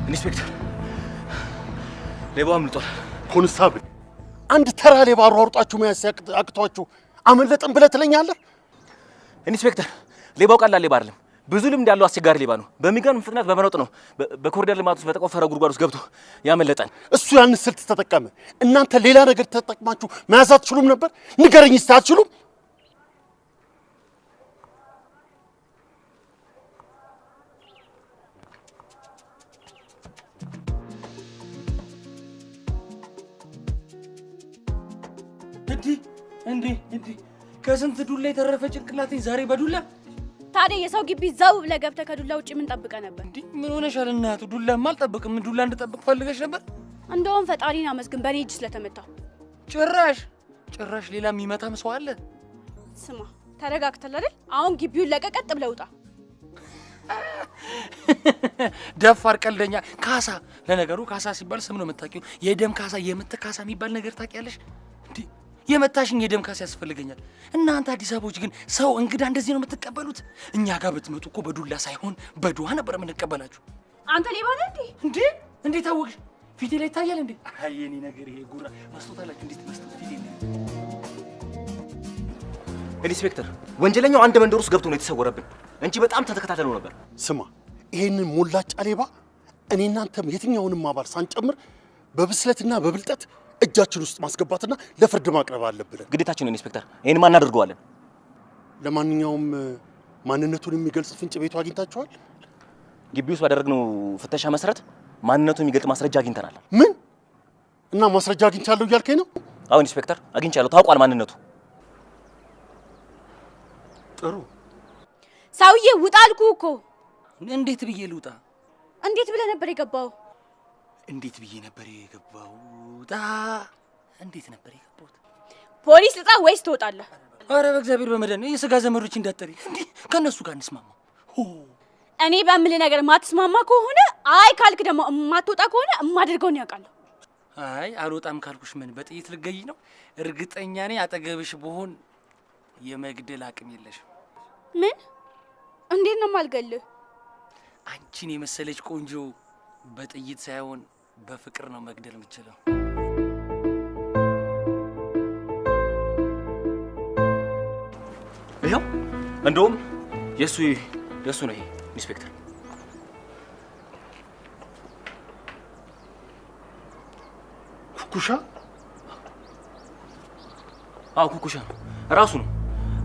ኢንስፔክተር ሌባው አምልጧል። ኮንስታብል አንድ ተራ ሌባ አሯሩጣችሁ መያዝ አቅቷችሁ አመለጥን ብለህ ትለኛለህ? ኢንስፔክተር ሌባው ቀላል ሌባ አይደለም። ብዙ ልምድ ያለው አስቸጋሪ ሌባ ነው። በሚገርም ፍጥነት በመሮጥ ነው በኮሪደር ልማት ውስጥ በተቆፈረ ጉድጓድ ውስጥ ገብቶ ያመለጠን። እሱ ያን ስልት ተጠቀመ። እናንተ ሌላ ነገር ተጠቅማችሁ መያዝ አትችሉም ነበር? ንገረኝ እስቲ አትችሉም? እንዴ ከስንት ዱላ የተረፈ ጭንቅላቴን ዛሬ በዱላ ታዲያ የሰው ግቢ ዘው ብለህ ገብተህ ከዱላ ውጪ ምን ጠብቀህ ነበር? እንዴ ምን ሆነሻል እናቱ? ዱላማ አልጠብቅም። ዱላ እንድጠብቅ ፈልገሽ ነበር? እንደውም ፈጣሪን አመስግን በኔ እጅ ስለተመታው። ጭራሽ ሌላ የሚመታም ሰው አለ? ስማ ተረጋግተል አይደል? አሁን ግቢውን ለቀቀጥ ብለህ ውጣ። ደፋር ቀልደኛ ካሳ። ለነገሩ ካሳ ሲባል ስም ነው የምታውቂው። የደም ካሳ የምት ካሳ የሚባል ነገር ታውቂያለሽ? እንዴ የመታሽኝ የደም ካሳ ያስፈልገኛል። እናንተ አዲስ አበባዎች ግን ሰው እንግዳ እንደዚህ ነው የምትቀበሉት? እኛ ጋር ብትመጡ እኮ በዱላ ሳይሆን በዱዋ ነበር የምንቀበላችሁ። አንተ ሌባ ነህ እንዴ? እንዴት ታወቅሽ? ፊቴ ላይ ይታያል እንዴ? አይ የኔ ነገር ይሄ ጉራ መስጦታላችሁ። እንዴት መስጦት ፊቴ ላይ? ኢንስፔክተር ወንጀለኛው አንድ መንደር ውስጥ ገብቶ ነው የተሰወረብን እንጂ በጣም ተተከታተለው ነበር። ስማ ይሄንን ሞላጫ ሌባ እኔ እናንተም የትኛውንም አባል ሳንጨምር በብስለትና በብልጠት እጃችን ውስጥ ማስገባትና ለፍርድ ማቅረብ አለብን። ግዴታችን ነው ኢንስፔክተር። ይሄን ማን አድርገዋለን? ለማንኛውም ማንነቱን የሚገልጽ ፍንጭ ቤቱ አግኝታችኋል? ግቢ ውስጥ ባደረግነው ፍተሻ መሰረት ማንነቱን የሚገልጽ ማስረጃ አግኝተናል። ምን? እና ማስረጃ አግኝቻለሁ እያልከኝ ነው? አዎ ኢንስፔክተር አግኝቻለሁ። ታውቋል ማንነቱ። ጥሩ ሰውዬ ውጣ አልኩህ እኮ። እንዴት ብዬ ልውጣ? እንዴት ብለህ ነበር የገባው? እንዴት ብዬ ነበር የገባው? እንዴት ነበር የገባሁት? ፖሊስ ልጣ ወይስ ትወጣለህ? አረ በእግዚአብሔር በመድኃኒዓለም የስጋ ዘመዶች እንዳትጠሪ። እንዴ ከነሱ ጋር እንስማማ። እኔ በምልህ ነገር ማትስማማ ከሆነ አይ ካልክ ደግሞ የማትወጣ ከሆነ የማደርገውን ያውቃለሁ። አይ አልወጣም ካልኩሽ ምን በጥይት ልገይ ነው? እርግጠኛ ነኝ አጠገብሽ ብሆን የመግደል አቅም የለሽም። ምን? እንዴት ነው የማልገልህ? አንቺን የመሰለች ቆንጆ በጥይት ሳይሆን በፍቅር ነው መግደል የምችለው። ይኸው እንደውም የሱ ነው ይሄ ኢንስፔክተር። ኩኩሻ? አዎ ኩኩሻ ነው ራሱ ነው።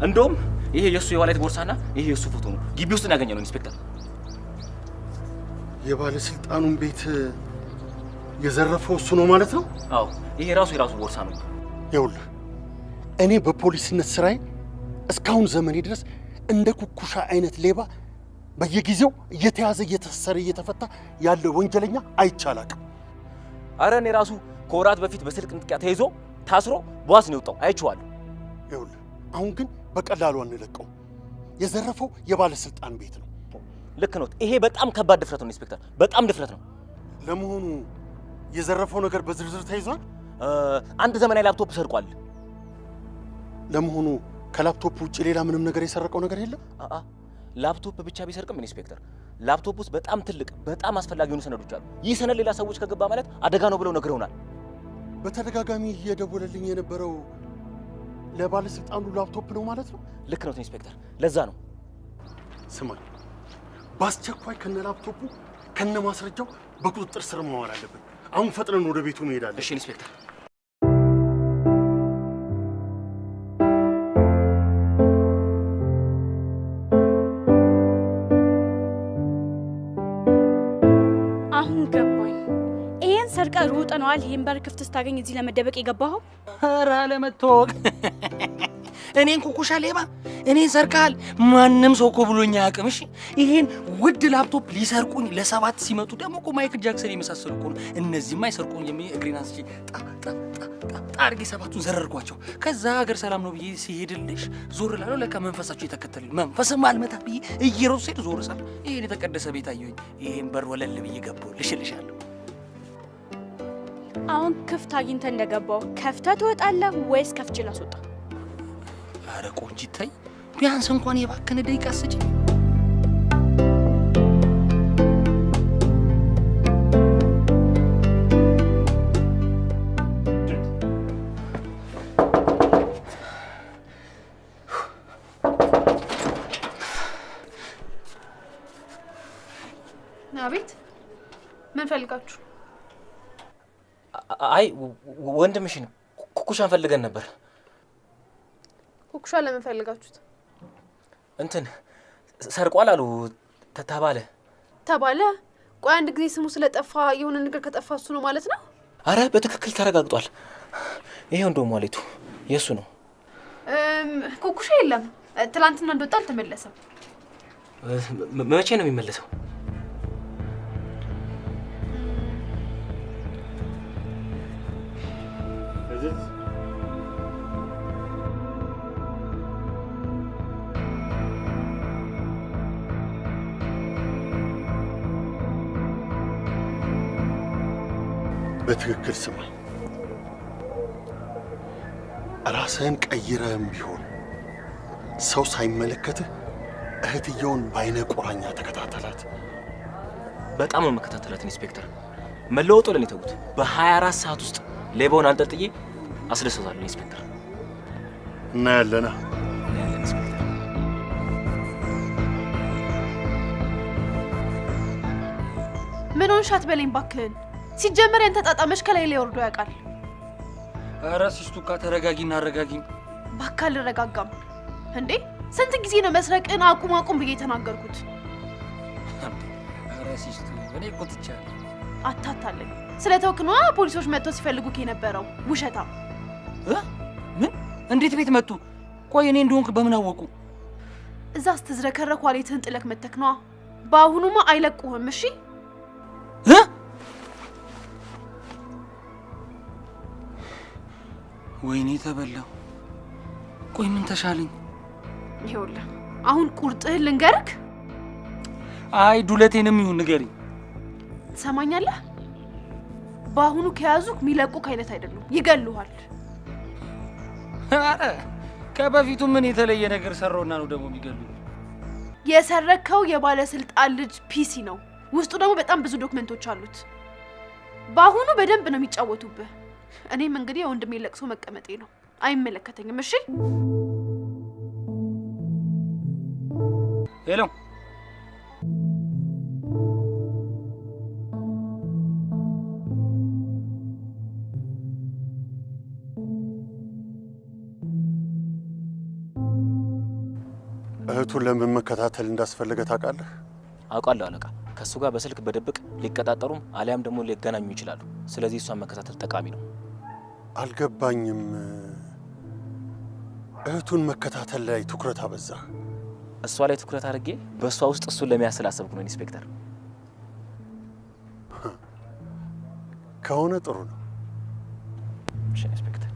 እንደውም ይሄ የሱ የዋሌት ቦርሳና ይሄ የሱ ፎቶ ነው ግቢ ውስጥ ያገኘነው ኢንስፔክተር። የባለስልጣኑን ቤት የዘረፈው እሱ ነው ማለት ነው? አዎ ይሄ የራሱ ቦርሳ ነው። ይኸውልህ እኔ በፖሊስነት ስራዬ እስካሁን ዘመኔ ድረስ እንደ ኩኩሻ አይነት ሌባ በየጊዜው እየተያዘ እየተሰረ እየተፈታ ያለ ወንጀለኛ አይቻላቅም። አረ እኔ ራሱ ከወራት በፊት በስልክ ንጥቂያ ተይዞ ታስሮ በዋስ ነው የወጣው አይቼዋለሁ። ይኸውልህ አሁን ግን በቀላሉ አንለቀው። የዘረፈው የባለስልጣን ቤት ነው። ልክ ነው። ይሄ በጣም ከባድ ድፍረት ነው ኢንስፔክተር፣ በጣም ድፍረት ነው። ለመሆኑ የዘረፈው ነገር በዝርዝር ተይዟል? አንድ ዘመናዊ ላፕቶፕ ሰርቋል። ለመሆኑ ከላፕቶፕ ውጭ ሌላ ምንም ነገር የሰረቀው ነገር የለም? ላፕቶፕ ብቻ ቢሰርቅም ኢንስፔክተር ላፕቶፕ ውስጥ በጣም ትልቅ በጣም አስፈላጊ የሆኑ ሰነዶች አሉ። ይህ ሰነድ ሌላ ሰዎች ከገባ ማለት አደጋ ነው ብለው ነግረውናል። በተደጋጋሚ እየደወለልኝ የነበረው ለባለስልጣኑ ላፕቶፕ ነው ማለት ነው? ልክ ነው ኢንስፔክተር፣ ለዛ ነው። ስማኝ በአስቸኳይ ከነ ላፕቶፑ ከነ ማስረጃው በቁጥጥር ስር ማዋል አለብን። አሁን ፈጥነን ወደ ቤቱ እንሄዳለን። እሺ ኢንስፔክተር። አሁን ገባኝ። ይሄን ሰርቀህ ሩጠህ ነዋል ይሄን በር ክፍት ስታገኝ እዚህ ለመደበቅ የገባኸው? ኧረ ለመታወቅ እኔን ኩኩሻ ሌባ እኔን ሰርቃል። ማንም ሰው እኮ ብሎኛ አያውቅም። እሺ ይሄን ውድ ላፕቶፕ ሊሰርቁኝ ለሰባት ሲመጡ ደግሞ እኮ ማይክል ጃክሰን የመሳሰሉ እኮ ነው። እነዚህማ አይሰርቁኝ የሚል እግሬን አንስቼ አድርጌ ሰባቱን ዘረርኳቸው። ከዛ ሀገር ሰላም ነው ብዬ ሲሄድልሽ ዞር ላለው ለካ መንፈሳቸው የተከተሉኝ። መንፈስም አልመታ ብዬ እየሮጥ ስሄድ ዞር ሳል ይሄን የተቀደሰ ቤት አየሁኝ። ይሄን በር ወለል ብዬ ገባሁልሽ እልሻለሁ። አሁን ክፍት አግኝተህ እንደገባው ከፍተህ ትወጣለህ ወይስ ከፍቼ ላስወጣ? አረ ቆንጂት ተይ፣ ቢያንስ እንኳን የባከነ ደቂቃ ስጪኝ። ምን ፈልጋችሁ? አይ ወንድምሽን ኩኩሻን ፈልገን ነበር። ኩኩሻ ለምን ፈልጋችሁት? እንትን ሰርቋል አሉ ተባለ። ቆይ አንድ ጊዜ ስሙ ስለጠፋ የሆነ ነገር ከጠፋ እሱ ነው ማለት ነው? አረ በትክክል ተረጋግጧል። ይሄው እንደው ማለቱ የሱ ነው። ኩኩሻ የለም። ትላንትና እንደወጣ አልተመለሰም። መቼ ነው የሚመለሰው? በትክክል ስማ። ራስህን ቀይረህም ቢሆን ሰው ሳይመለከትህ እህትየውን በአይነ ቁራኛ ተከታተላት። በጣም ነው መከታተላት ኢንስፔክተር። መለወጡ ለኔ ተውት። በ24 ሰዓት ውስጥ ሌባውን አንጠልጥዬ አስደስታለሁ ኢንስፔክተር። እናያለና ኢንስፔክተር። ምን ሆንሻት በለኝ ባክህን። ሲጀመር ያንተ ጣጣመሽ ከላይ ላይ ወርዶ ያውቃል። ኧረ ሲስቱካ ተረጋጊና አረጋጊኝ። ባካ አልረጋጋም እንዴ? ስንት ጊዜ ነው መስረቅን አቁም ብዬ ተናገርኩት? ኧረ ሲስቱ እኔ እኮ ትቻለሁ። አታታለኝ። ስለተውክ ነው ፖሊሶች መጥተው ሲፈልጉክ የነበረው። ውሸታም። ምን? እንዴት ቤት መጡ? ቆይ እኔ እንደሆንክ በምን አወቁ? እዛ ስትዝረከረክ ዋሌትህን ጥለክ መተክ ነዋ። በአሁኑማ አይለቁህም። እሺ ወይኔ ተበላው። ቆይ ምን ተሻለኝ? ይኸውልህ አሁን ቁርጥህን ልንገርክ። አይ ዱለቴንም ይሁን ንገሪኝ። ትሰማኛለህ? በአሁኑ ከያዙክ ሚለቁክ አይነት አይደሉም፣ ይገሉሃል። አረ ከበፊቱ ምን የተለየ ነገር ሰራውና ነው ደግሞ የሚገሉ? የሰረከው የባለስልጣን ልጅ ፒሲ ነው። ውስጡ ደግሞ በጣም ብዙ ዶክመንቶች አሉት። በአሁኑ በደንብ ነው የሚጫወቱብህ። እኔም እንግዲህ የወንድሜ ለቅሶ መቀመጤ ነው። አይመለከተኝም። እሺ ሄሎ እህቱን ለምን መከታተል እንዳስፈለገ ታውቃለህ? አውቃለሁ አለቃ። ከሱ ጋር በስልክ በደብቅ ሊቀጣጠሩም አሊያም ደግሞ ሊገናኙ ይችላሉ። ስለዚህ እሷን መከታተል ጠቃሚ ነው። አልገባኝም። እህቱን መከታተል ላይ ትኩረት አበዛህ። እሷ ላይ ትኩረት አድርጌ በእሷ ውስጥ እሱን ለሚያሰላሰብኩ ነው ኢንስፔክተር። ከሆነ ጥሩ ነው። እሺ ኢንስፔክተር።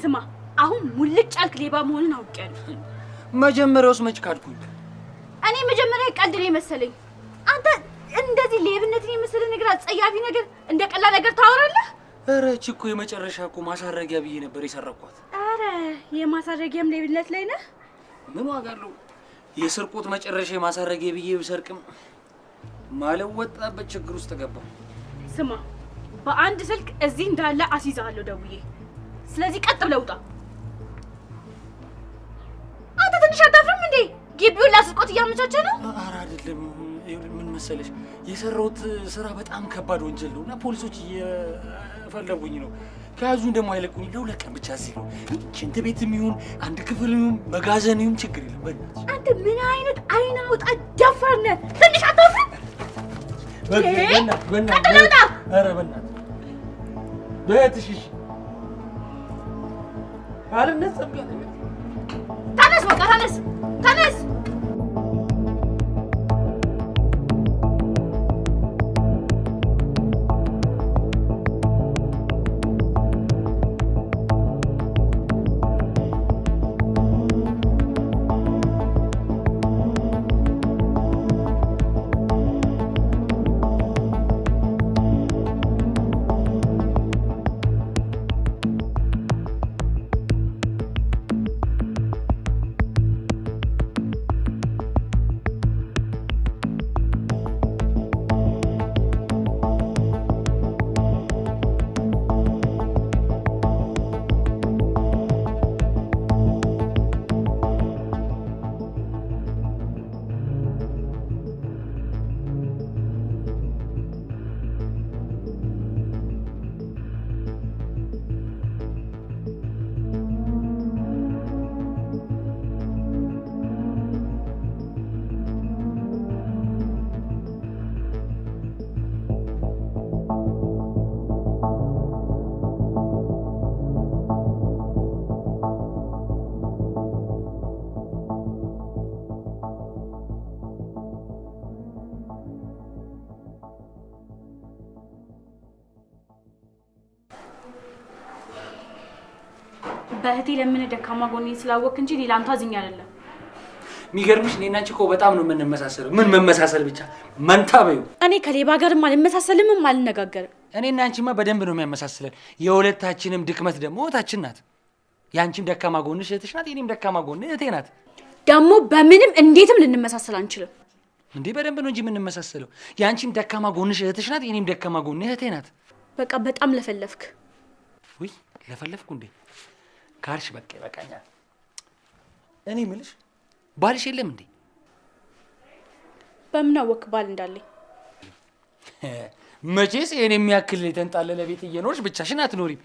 ስማ አሁን ሙልጭ አልክ ሌባ መሆኑን አውቄያለሁ። መጀመሪያውስ መች ካድኩኝ? እኔ መጀመሪያ ቀልድ ነው መሰለኝ። አንተ እንደዚህ ሌብነትን የመሰለ ነገር አጸያፊ ነገር እንደ ቀላል ነገር ታወራለህ? ኧረ እቺ እኮ የመጨረሻ እኮ ማሳረጊያ ብዬ ነበር የሰረኳት። ኧረ የማሳረጊያም ሌብነት ላይ ነህ? ምን ዋጋ አለው? የስርቆት መጨረሻ የማሳረጊያ ብዬ ብሰርቅም ማለወጣበት ችግር ውስጥ ገባሁ። ስማ በአንድ ስልክ እዚህ እንዳለ አስይዛለሁ ደውዬ። ስለዚህ ቀጥ ብለህ ውጣ። አንተ ትንሽ አታፍርም እንዴ? ግቢውን ላስርቆት እያመቻቸ ነው? ኧረ አይደለም። ምን መሰለሽ የሰራሁት ስራ በጣም ከባድ ወንጀል ነውና ፖሊሶች እየፈለጉኝ ነው። ከያዙኝ ደግሞ አይለቁኝ። ለሁለት ቀን ብቻ እዚህ ነው። ሽንት ቤትም ይሁን አንድ ክፍል ይሁን መጋዘን ይሁን ችግር የለም። በእናትሽ አንተ ምን አይነት አይን አውጣ ደፋር ነህ? ትንሽ አታፍርም? በእናትሽ ኧረ በእናትሽ በእህትሽ አልነሳም። ተነስ፣ በቃ ተነስ። በእህቴ ለምን ደካማ ጎኔን ስላወቅ እንጂ ሌላ አንተ አዝኛ አይደለም። የሚገርምሽ እኔና አንቺ እኮ በጣም ነው የምንመሳሰለው። ምን መመሳሰል ብቻ መንታ በይው። እኔ ከሌባ ጋርም አልመሳሰልም አልነጋገርም። እኔና አንቺማ በደንብ ነው የሚያመሳስለን። የሁለታችንም ድክመት ደግሞ እህታችን ናት። ያንቺም ደካማ ጎንሽ እህትሽ ናት፣ የኔም ደካማ ጎን እህቴ ናት። ደግሞ በምንም እንዴትም ልንመሳሰል አንችልም። እንዴ በደንብ ነው እንጂ የምንመሳሰለው። ያንቺም ደካማ ጎንሽ እህትሽ ናት፣ የኔም ደካማ ጎን እህቴ ናት። በቃ በጣም ለፈለፍክ። ውይ ለፈለፍኩ እንዴ ካልሽ በቃ ይበቃኛል። እኔ የምልሽ ባልሽ የለም እንዴ? በምን አወክ ባል እንዳለኝ? መቼስ ይሄን የሚያክል የተንጣለለ ቤት እየኖርሽ ብቻሽን አትኖሪም።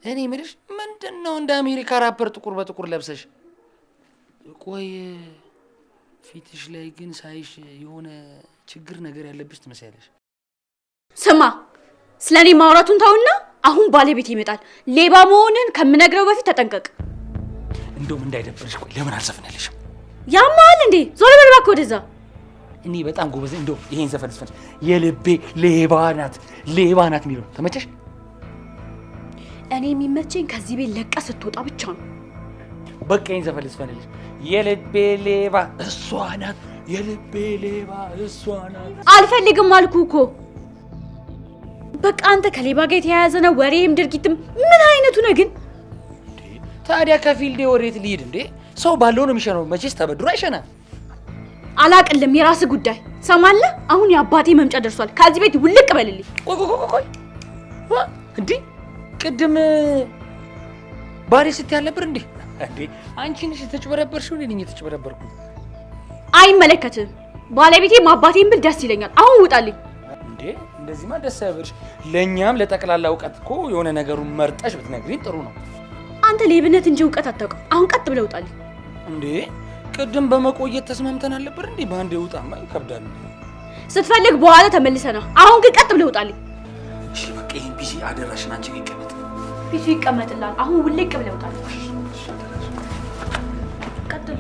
እኔ የምልሽ ምንድነው እንደ አሜሪካ ራፐር ጥቁር በጥቁር ለብሰሽ? ቆይ ፊትሽ ላይ ግን ሳይሽ የሆነ ችግር ነገር ያለብሽ ትመስያለሽ። ስማ ስለኔ ማውራቱን ታውና አሁን ባለቤት ይመጣል። ሌባ መሆንን ከምነግረው በፊት ተጠንቀቅ። እንደውም እንዳይደብርሽ ቆይ ለምን አልዘፍነልሽም? ያማል እንዴ? ዞር በል እባክህ ወደዛ። እኔ በጣም ጎበዝ። እንደውም ይሄን ዘፈን ስፈን የልቤ ሌባ ናት የሚለው ተመቸሽ? እኔ የሚመቸኝ ከዚህ ቤት ለቀ ስትወጣ ብቻ ነው። በቃ ይሄን ዘፈን ልስፈንልሽ። የልቤ ሌባ እሷ ናት፣ የልቤ ሌባ እሷ ናት። አልፈልግም አልኩህ እኮ። በቃ አንተ ከሌባ ጋር የተያያዘ ነው ወሬም ድርጊትም። ምን አይነቱ ነው ግን? ታዲያ ከፊልዴ ወዴት ልሂድ እንዴ? ሰው ባለው ነው የሚሸነው። መቼስ ተበድሮ አይሸናም። አላቅልም፣ የራስህ ጉዳይ። ሰማለህ? አሁን የአባቴ መምጫ ደርሷል። ከዚህ ቤት ውልቅ በልልኝ። ቆይ እንዴ ቅድም ባሪ ስትይ አልነበር እንዴ? አንቺ ነሽ የተጭበረበርሽው፣ እኔ ነኝ የተጭበረበርኩት። አይመለከትም። ባለቤቴም አባቴም ብል ደስ ይለኛል። አሁን ውጣልኝ። እንዴ እንደዚህማ ደስ አይበልሽ። ለእኛም ለጠቅላላ እውቀት እኮ የሆነ ነገሩን መርጠሽ ብትነግሪኝ ጥሩ ነው። አንተ ሌብነት እንጂ እውቀት አታውቅም። አሁን ቀጥ ብለህ ውጣልኝ። እንዴ ቅድም በመቆየት ተስማምተን አልነበር እንዴ? በአንዴ ውጣማ ይከብዳል። ስትፈልግ በኋላ ተመልሰና፣ አሁን ግን ቀጥ ብለህ ውጣልኝ። እሺ በቃ ይሄን ቢዚ አደራሽን አንቺ ይቀመጥ። ቢሱ ይቀመጥላል። አሁን ውልቅ ብለህ ውጣልኝ። ቀጥል።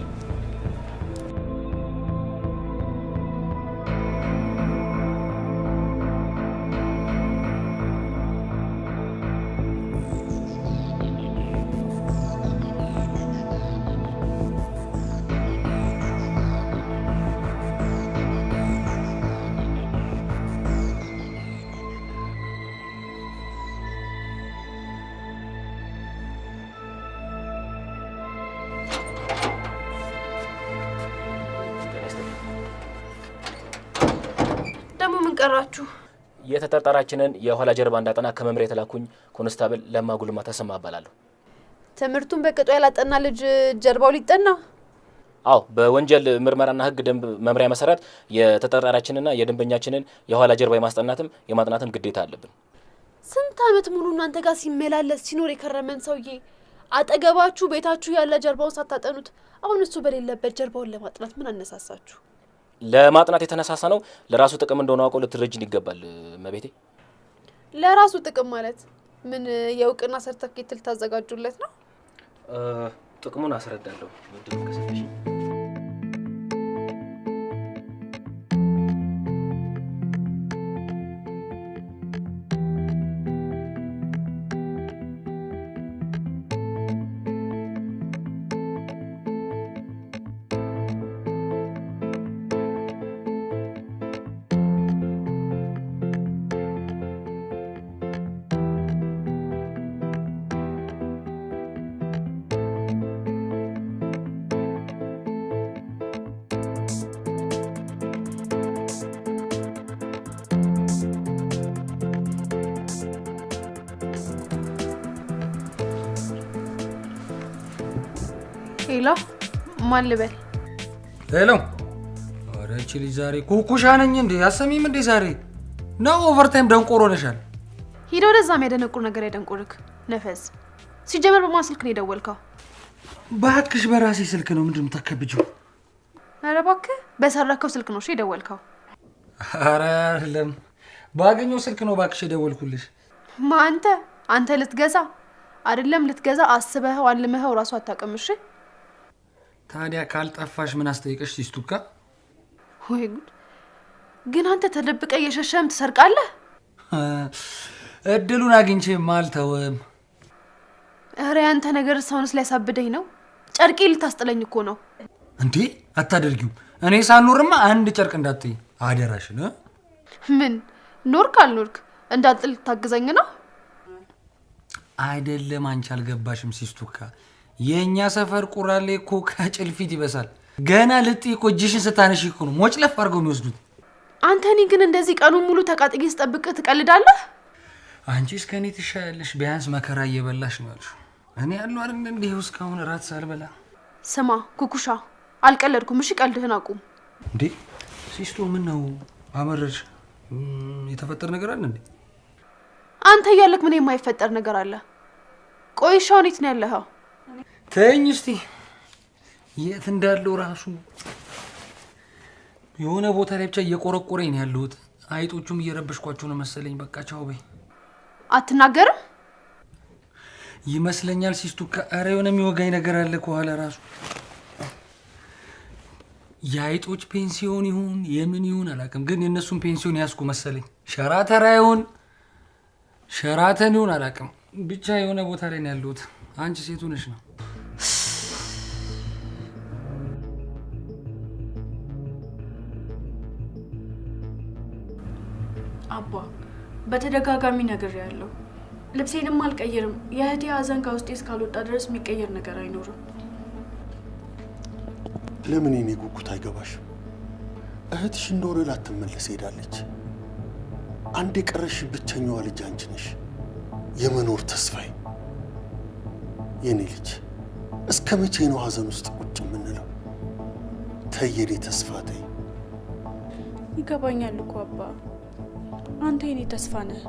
ቀራችሁ? የተጠርጣራችንን የኋላ ጀርባ እንዳጠና ከመምሪያ የተላኩኝ ኮንስታብል ለማጉልማ ተሰማ እባላለሁ። ትምህርቱን በቅጡ ያላጠና ልጅ ጀርባው ሊጠና? አዎ፣ በወንጀል ምርመራና ሕግ ደንብ መምሪያ መሰረት የተጠርጣራችንና የደንበኛችንን የኋላ ጀርባ የማስጠናትም የማጥናትም ግዴታ አለብን። ስንት ዓመት ሙሉ እናንተ ጋር ሲመላለስ ሲኖር የከረመን ሰውዬ አጠገባችሁ ቤታችሁ ያለ ጀርባውን ሳታጠኑት አሁን እሱ በሌለበት ጀርባውን ለማጥናት ምን አነሳሳችሁ? ለማጥናት የተነሳሳ ነው ለራሱ ጥቅም እንደሆነ አውቀው ልትረጅን ይገባል መቤቴ። ለራሱ ጥቅም ማለት ምን? የእውቅና ሰርተፊኬት ልታዘጋጁለት ነው? ጥቅሙን አስረዳለሁ ምንድነው ከሰጠሽ። ሄሎ፣ ማን ልበል? ሄሎ። ኧረ እቺ ልጅ ዛሬ ኩኩሻ ነኝ እንዴ? አሰሚም እንዴ? ዛሬ ነው ኦቨርታይም ደንቆሮ ነሻል። ሂድ ወደዛ የሚያደነቁር ነገር ያደንቁርክ ነፈስ። ሲጀመር በማን ስልክ ነው የደወልከው? እባክሽ በራሴ ስልክ ነው። ምንድን ነው የምታከብጂው? ኧረ እባክህ በሰረከው ስልክ ነው የደወልከው? ኧረ አይደለም፣ ባገኘው ስልክ ነው እባክሽ የደወልኩልሽ። አንተ ልትገዛ አይደለም፣ ልትገዛ አስበኸው አልመኸው ራሱ አታውቅም። እሺ ታዲያ ካልጠፋሽ ምን አስጠይቀሽ ሲስቱካ? ወይ ጉድ! ግን አንተ ተደብቀ እየሸሸም ትሰርቃለህ? እድሉን አግኝቼ ማልተውም። ኧረ ያንተ ነገር ሰውንስ ሊያሳብደኝ ነው። ጨርቄ ልታስጥለኝ እኮ ነው እንዴ። አታደርጊው። እኔ ሳልኖርማ አንድ ጨርቅ እንዳትይ አደራሽን። ምን ኖርክ አልኖርክ እንዳጥል ታግዘኝ ነው አይደለም? አንቺ አልገባሽም ሲስቱካ። የኛ ሰፈር ቁራሌ እኮ ከጭልፊት ይበሳል። ገና ልጥይ እኮ እጅሽን ስታነሺ እኮ ነው ሞጭለፍ አድርገው የሚወስዱት። አንተ እኔ ግን እንደዚህ ቀኑን ሙሉ ተቃጥጌ ስጠብቅህ ትቀልዳለህ? አንቺ እስከኔ ትሻያለሽ። ቢያንስ መከራ እየበላሽ ነው ያልሽው። እኔ ያለው አይደል እንዴ እስካሁን እራት ሳልበላ። ስማ ኩኩሻ አልቀለድኩም። እሺ ቀልድህን አቁም። እንዴ ሲስቱ ምን ነው አመረርሽ? የተፈጠረ ነገር አለ እንዴ? አንተ እያለክ ምን የማይፈጠር ነገር አለ? ቆይሻው እንዴት ነው ያለኸው? ተኝ እስቲ የት እንዳለው ራሱ የሆነ ቦታ ላይ ብቻ እየቆረቆረኝ ነው ያለሁት። አይጦቹም እየረበሽኳቸው ነው መሰለኝ። በቃ ቻው በይ። አትናገርም ይመስለኛል ሲስቱካ። ኧረ የሆነ የሚወጋኝ ነገር አለ ከኋላ ራሱ። የአይጦች ፔንሲዮን ይሁን የምን ይሁን አላውቅም፣ ግን የእነሱን ፔንሲዮን ያዝኩ መሰለኝ። ሸራተራ ይሁን ሸራተን ይሁን አላውቅም፣ ብቻ የሆነ ቦታ ላይ ነው ያለሁት። አንቺ ሴቱ ነሽ ነው። አባ በተደጋጋሚ ነገር ያለው ልብሴንም አልቀይርም። የእህቴ ሀዘን ከውስጤ እስካልወጣ ድረስ የሚቀየር ነገር አይኖርም። ለምን የኔ ጉጉት አይገባሽም? እህትሽ እንደሆነ ላትመለስ ሄዳለች። አንድ የቀረሽ ብቸኛዋ ልጅ አንቺ ነሽ፣ የመኖር ተስፋዬ። የኔ ልጅ እስከ መቼ ነው ሀዘን ውስጥ ቁጭ የምንለው? ተይ የኔ ተስፋ ተይ። ይገባኛል እኮ አባ፣ አንተ የኔ ተስፋ ነህ፣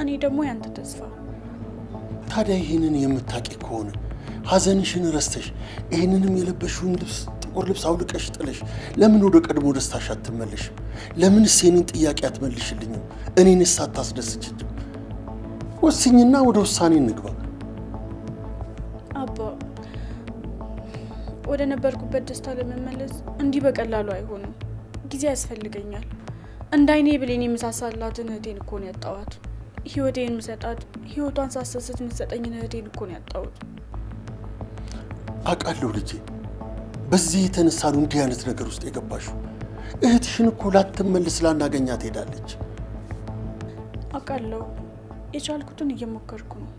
እኔ ደግሞ ያንተ ተስፋ። ታዲያ ይህንን የምታቂ ከሆነ ሀዘንሽን ረስተሽ ይህንንም የለበሽውን ልብስ ጥቁር ልብስ አውልቀሽ ጥለሽ ለምን ወደ ቀድሞ ደስታሽ አትመለሽም? ለምንስ የኔን ጥያቄ አትመልሽልኝም? እኔንስ አታስደስችኝም? ወስኝና ወደ ውሳኔ እንግባ። አባ ወደ ነበርኩበት ደስታ ለመመለስ እንዲህ በቀላሉ አይሆንም። ጊዜ ያስፈልገኛል። እንዳይኔ ብሌን የምሳሳላትን እህቴን እኮ ነው ያጣኋት። ህይወቴን ምሰጣት፣ ህይወቷን ሳሰስት ምትሰጠኝን እህቴን እኮ ነው ያጣሁት። አውቃለሁ ልጄ፣ በዚህ የተነሳ ነው እንዲህ አይነት ነገር ውስጥ የገባሽው። እህትሽን እኮ ላትመልስ ላናገኛት ሄዳለች። አውቃለሁ፣ የቻልኩትን እየሞከርኩ ነው።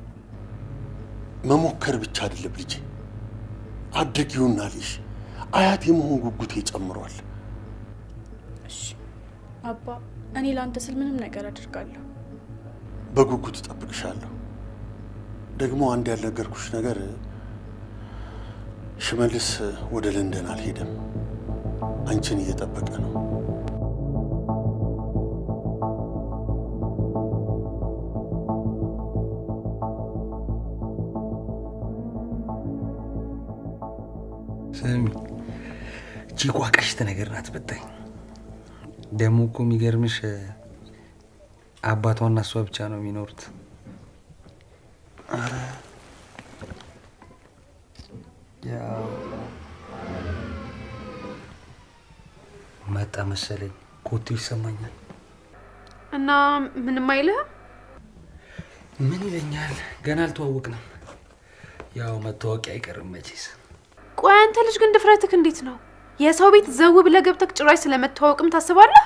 መሞከር ብቻ አይደለም ልጄ፣ አድርጊውና ልሽ አያት የመሆን ጉጉቴ ጨምሯል። እሺ አባ፣ እኔ ለአንተ ስል ምንም ነገር አድርጋለሁ። በጉጉት እጠብቅሻለሁ። ደግሞ አንድ ያልነገርኩሽ ነገር፣ ሽመልስ ወደ ለንደን አልሄደም፣ አንቺን እየጠበቀ ነው። ስሚ፣ ቺኳ ቀሽት ነገር ናት ብታይ። ደግሞ እኮ የሚገርምሽ አባቷና እሷ ብቻ ነው የሚኖሩት። መጣ መሰለኝ፣ ኮቴው ይሰማኛል። እና ምንም አይልህም? ምን ይለኛል? ገና አልተዋወቅንም። ያው መታወቂያ አይቀርም መቼስ። ቆይ አንተ ልጅ ግን ድፍረትክ እንዴት ነው? የሰው ቤት ዘው ብለህ ገብተክ ጭራሽ ስለመታወቅም ታስባለህ?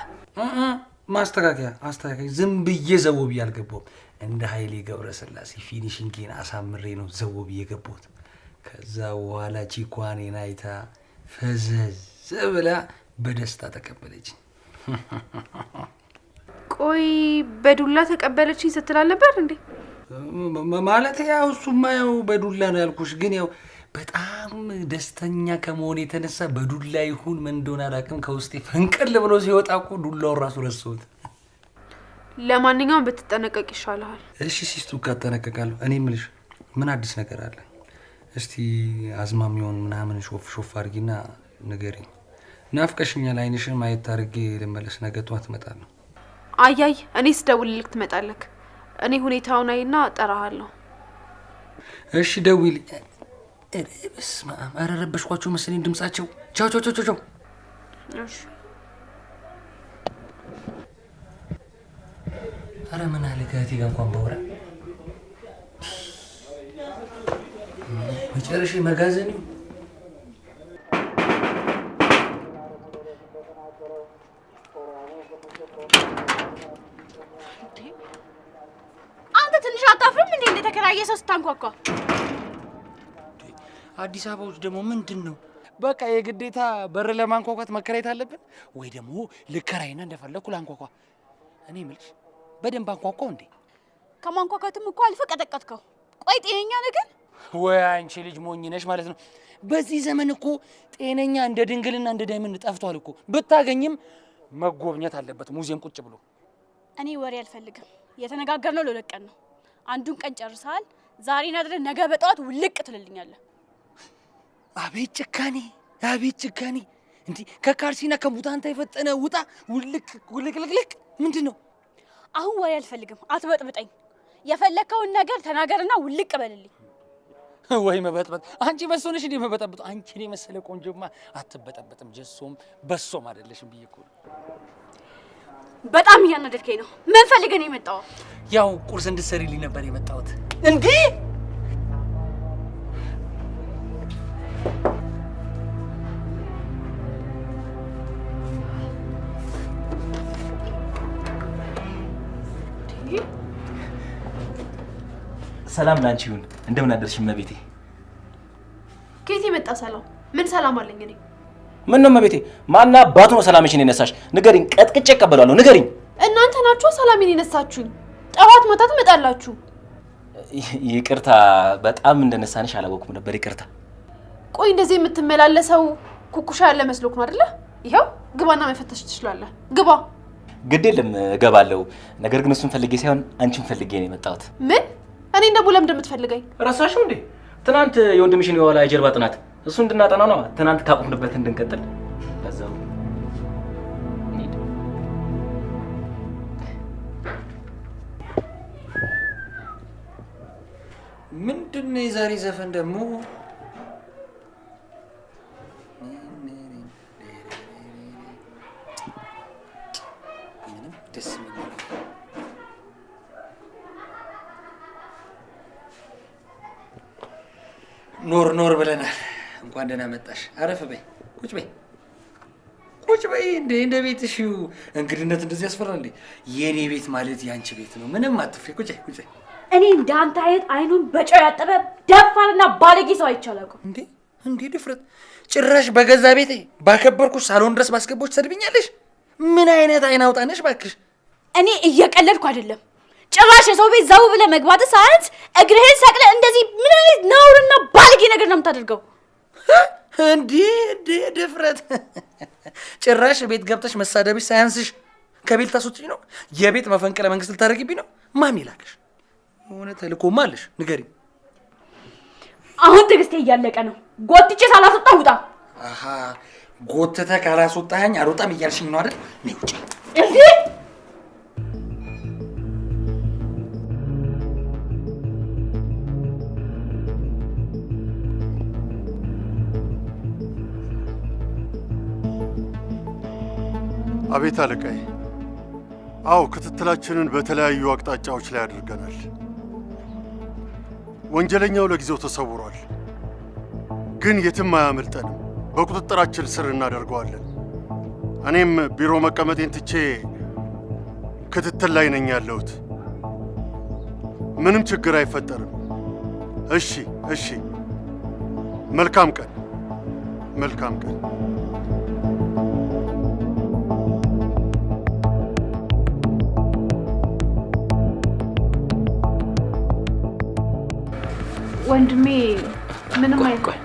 ማስተካከያ አስተካካይ። ዝም ብዬ ዘው ብዬ አልገባሁም። እንደ ኃይሌ ገብረስላሴ ፊኒሽንጌን አሳምሬ ነው ዘው ብዬ ገባሁት። ከዛ በኋላ ቺኳኔን አይታ ፈዘዝ ብላ በደስታ ተቀበለች። ቆይ በዱላ ተቀበለችኝ ስትል አልነበር እንዴ? ማለት ያው እሱማ ያው በዱላ ነው ያልኩሽ። ግን ያው በጣም ደስተኛ ከመሆን የተነሳ በዱላ ይሁን ምን እንደሆነ አላውቅም፣ ከውስጤ ፈንቀል ብሎ ሲወጣ እኮ ዱላውን ራሱ ረሳሁት። ለማንኛውም ብትጠነቀቅ ይሻልሃል። እሺ ሲስቱ እጠነቀቃለሁ። እኔ የምልሽ ምን አዲስ ነገር አለ? እስቲ አዝማሚውን ምናምን ሾፍ አድርጊና ንገሪኝ። ናፍቀሽኛል። አይንሽን ማየት አድርጌ ልመለስ። ነገ ጠዋት እመጣለሁ። አያይ እኔ ስደውልልክ ትመጣለክ። እኔ ሁኔታውን አይና እጠራሃለሁ። እሺ ደውይልኝ። ኧረ በስመ አብ! ኧረ ረበሽኳቸው መሰለኝ ድምጻቸው። ቻው ቻው ቻው ቻው። እሺ ኧረ ምን አለ ከእህቴ ጋር እንኳን ባወራ ጨርሼ መጋዘን አንተ ትንሽ አታፍርም እንዴ? እንደተከራየ ሰው ስታንኳኳ። አዲስ አበባ ውስጥ ደግሞ ምንድነው በቃ የግዴታ በር ለማንኳኳት መከራየት አለብን ወይ? ደግሞ ልከራይና እንደፈለኩ ላንኳኳ? እኔ የምልሽ በደንብ አንኳኳው እንዴ? ከማንኳኳትም እኮ አልፈ ቀጠቀጥከው። ቆይ ጤነኛ ነህ ግን? ወይ አንቺ ልጅ ሞኝ ነሽ ማለት ነው። በዚህ ዘመን እኮ ጤነኛ እንደ ድንግልና እንደ ዳይመንድ ጠፍቷል እኮ። ብታገኝም መጎብኘት አለበት ሙዚየም ቁጭ ብሎ። እኔ ወሬ አልፈልግም። የተነጋገርነው ለ2 ቀን ነው። አንዱን ቀን ጨርሰሃል። ዛሬ ነድረህ ነገ በጠዋት ውልቅ ትልልኛለህ። አቤት ጭካኔ! አቤት ጭካኔ! እንዴ ከካርሲና ከሙታንታ የፈጠነ ውጣ ውልቅልቅልቅ ምንድን ነው? አሁን ወሬ አልፈልግም። አትበጥብጠኝ። የፈለከውን ነገር ተናገርና ውልቅ በልልኝ። ወይ መበጥበጥ! አንቺ በሶ ነሽ እንዴ መበጠብጥ? አንቺ እኔ መሰለ ቆንጆማ አትበጠበጥም። ጀሶም በሶም አይደለሽም ብዬ እኮ ነው። በጣም እያናደድከኝ ነው። ምን ፈልገህ ነው የመጣው? ያው ቁርስ እንድትሰሪልኝ ነበር የመጣሁት። እንዴ ሰላም ላንቺ ይሁን። እንደምን አደርሽ እመቤቴ? ከየት የመጣ ሰላም? ምን ሰላም አለኝ እኔ? ምን ነው እመቤቴ? ማና አባቱ ነው ሰላምሽን የነሳሽ? ንገሪኝ፣ ቀጥቅጬ እቀበላለሁ። ንገሪኝ። እናንተ ናችሁ ሰላሜን የነሳችሁኝ። ጠዋት ማታ ትመጣላችሁ። ይቅርታ፣ በጣም እንደነሳንሽ አላወኩም ነበር። ይቅርታ። ቆይ እንደዚህ የምትመላለሰው ኩኩሻ ያለ መስሎክ ነው አይደለ? ይሄው ግባና መፈተሽ ትችላለህ። ግባ። ግድ የለም እገባለሁ። ነገር ግን እሱን ፈልጌ ሳይሆን አንቺን ፈልጌ ነው የመጣሁት። ምን? እኔ እንደው ለምን እንደምትፈልገኝ ረሳሽው እንዴ? ትናንት የወንድምሽን የኋላ የጀርባ ጥናት እሱ እንድናጠና ነው። ትናንት ካቆምንበት እንድንቀጥል በዛው ምንድነው የዛሬ ዘፈን ደግሞ? ምንም ደስ የሚል ኖር ብለናል። እንኳን ደህና መጣሽ። አረፍ በይ፣ ቁጭ በይ፣ ቁጭ በይ። እንደ ቤትሽ እንግድነት እንደዚህ ያስፈራል እንዴ? የኔ ቤት ማለት ያንቺ ቤት ነው። ምንም አትፍሪ። ቁጭ በይ። እኔ እንዳንተ አይነት አይኑን በጨው ያጠበ ደፋርና ባለጌ ሰው አይቻላልኩም። እንዴ ድፍረት! ጭራሽ በገዛ ቤቴ ባከበርኩሽ ሳሎን ድረስ ባስገቦች ትሰድብኛለሽ? ምን አይነት አይን አውጣነሽ ባክሽ? እኔ እየቀለድኩ አይደለም። ጭራሽ የሰው ቤት ዘው ብለህ መግባት ሳያንስ እግርህን ሰቅለህ እንደዚህ ምን አይነት ነውርና ባለጌ ነገር ነው የምታደርገው? እንዴ ድፍረት! ጭራሽ ቤት ገብተሽ መሳደብሽ ሳያንስሽ ከቤት ታስወጪኝ ነው? የቤት መፈንቅለ መንግስት ልታደርጊብኝ ነው? ማን ይላልሽ? የሆነ ተልእኮማ አለሽ፣ ንገሪኝ። አሁን ትዕግስቴ እያለቀ ነው። ጎትቼ ሳላስወጣ ውጣ። አሃ ጎትተህ ካላስወጣኸኝ አልወጣም እያልሽኝ ነው አይደል? ነይ ውጪ። እንዴ አቤት አለቃዬ። አዎ ክትትላችንን በተለያዩ አቅጣጫዎች ላይ አድርገናል። ወንጀለኛው ለጊዜው ተሰውሯል፣ ግን የትም አያመልጠንም። በቁጥጥራችን ስር እናደርገዋለን። እኔም ቢሮ መቀመጤን ትቼ ክትትል ላይ ነኝ ያለሁት። ምንም ችግር አይፈጠርም። እሺ። መልካም ቀን። መልካም ቀን። ወንድሜ ምንም አይቆይ።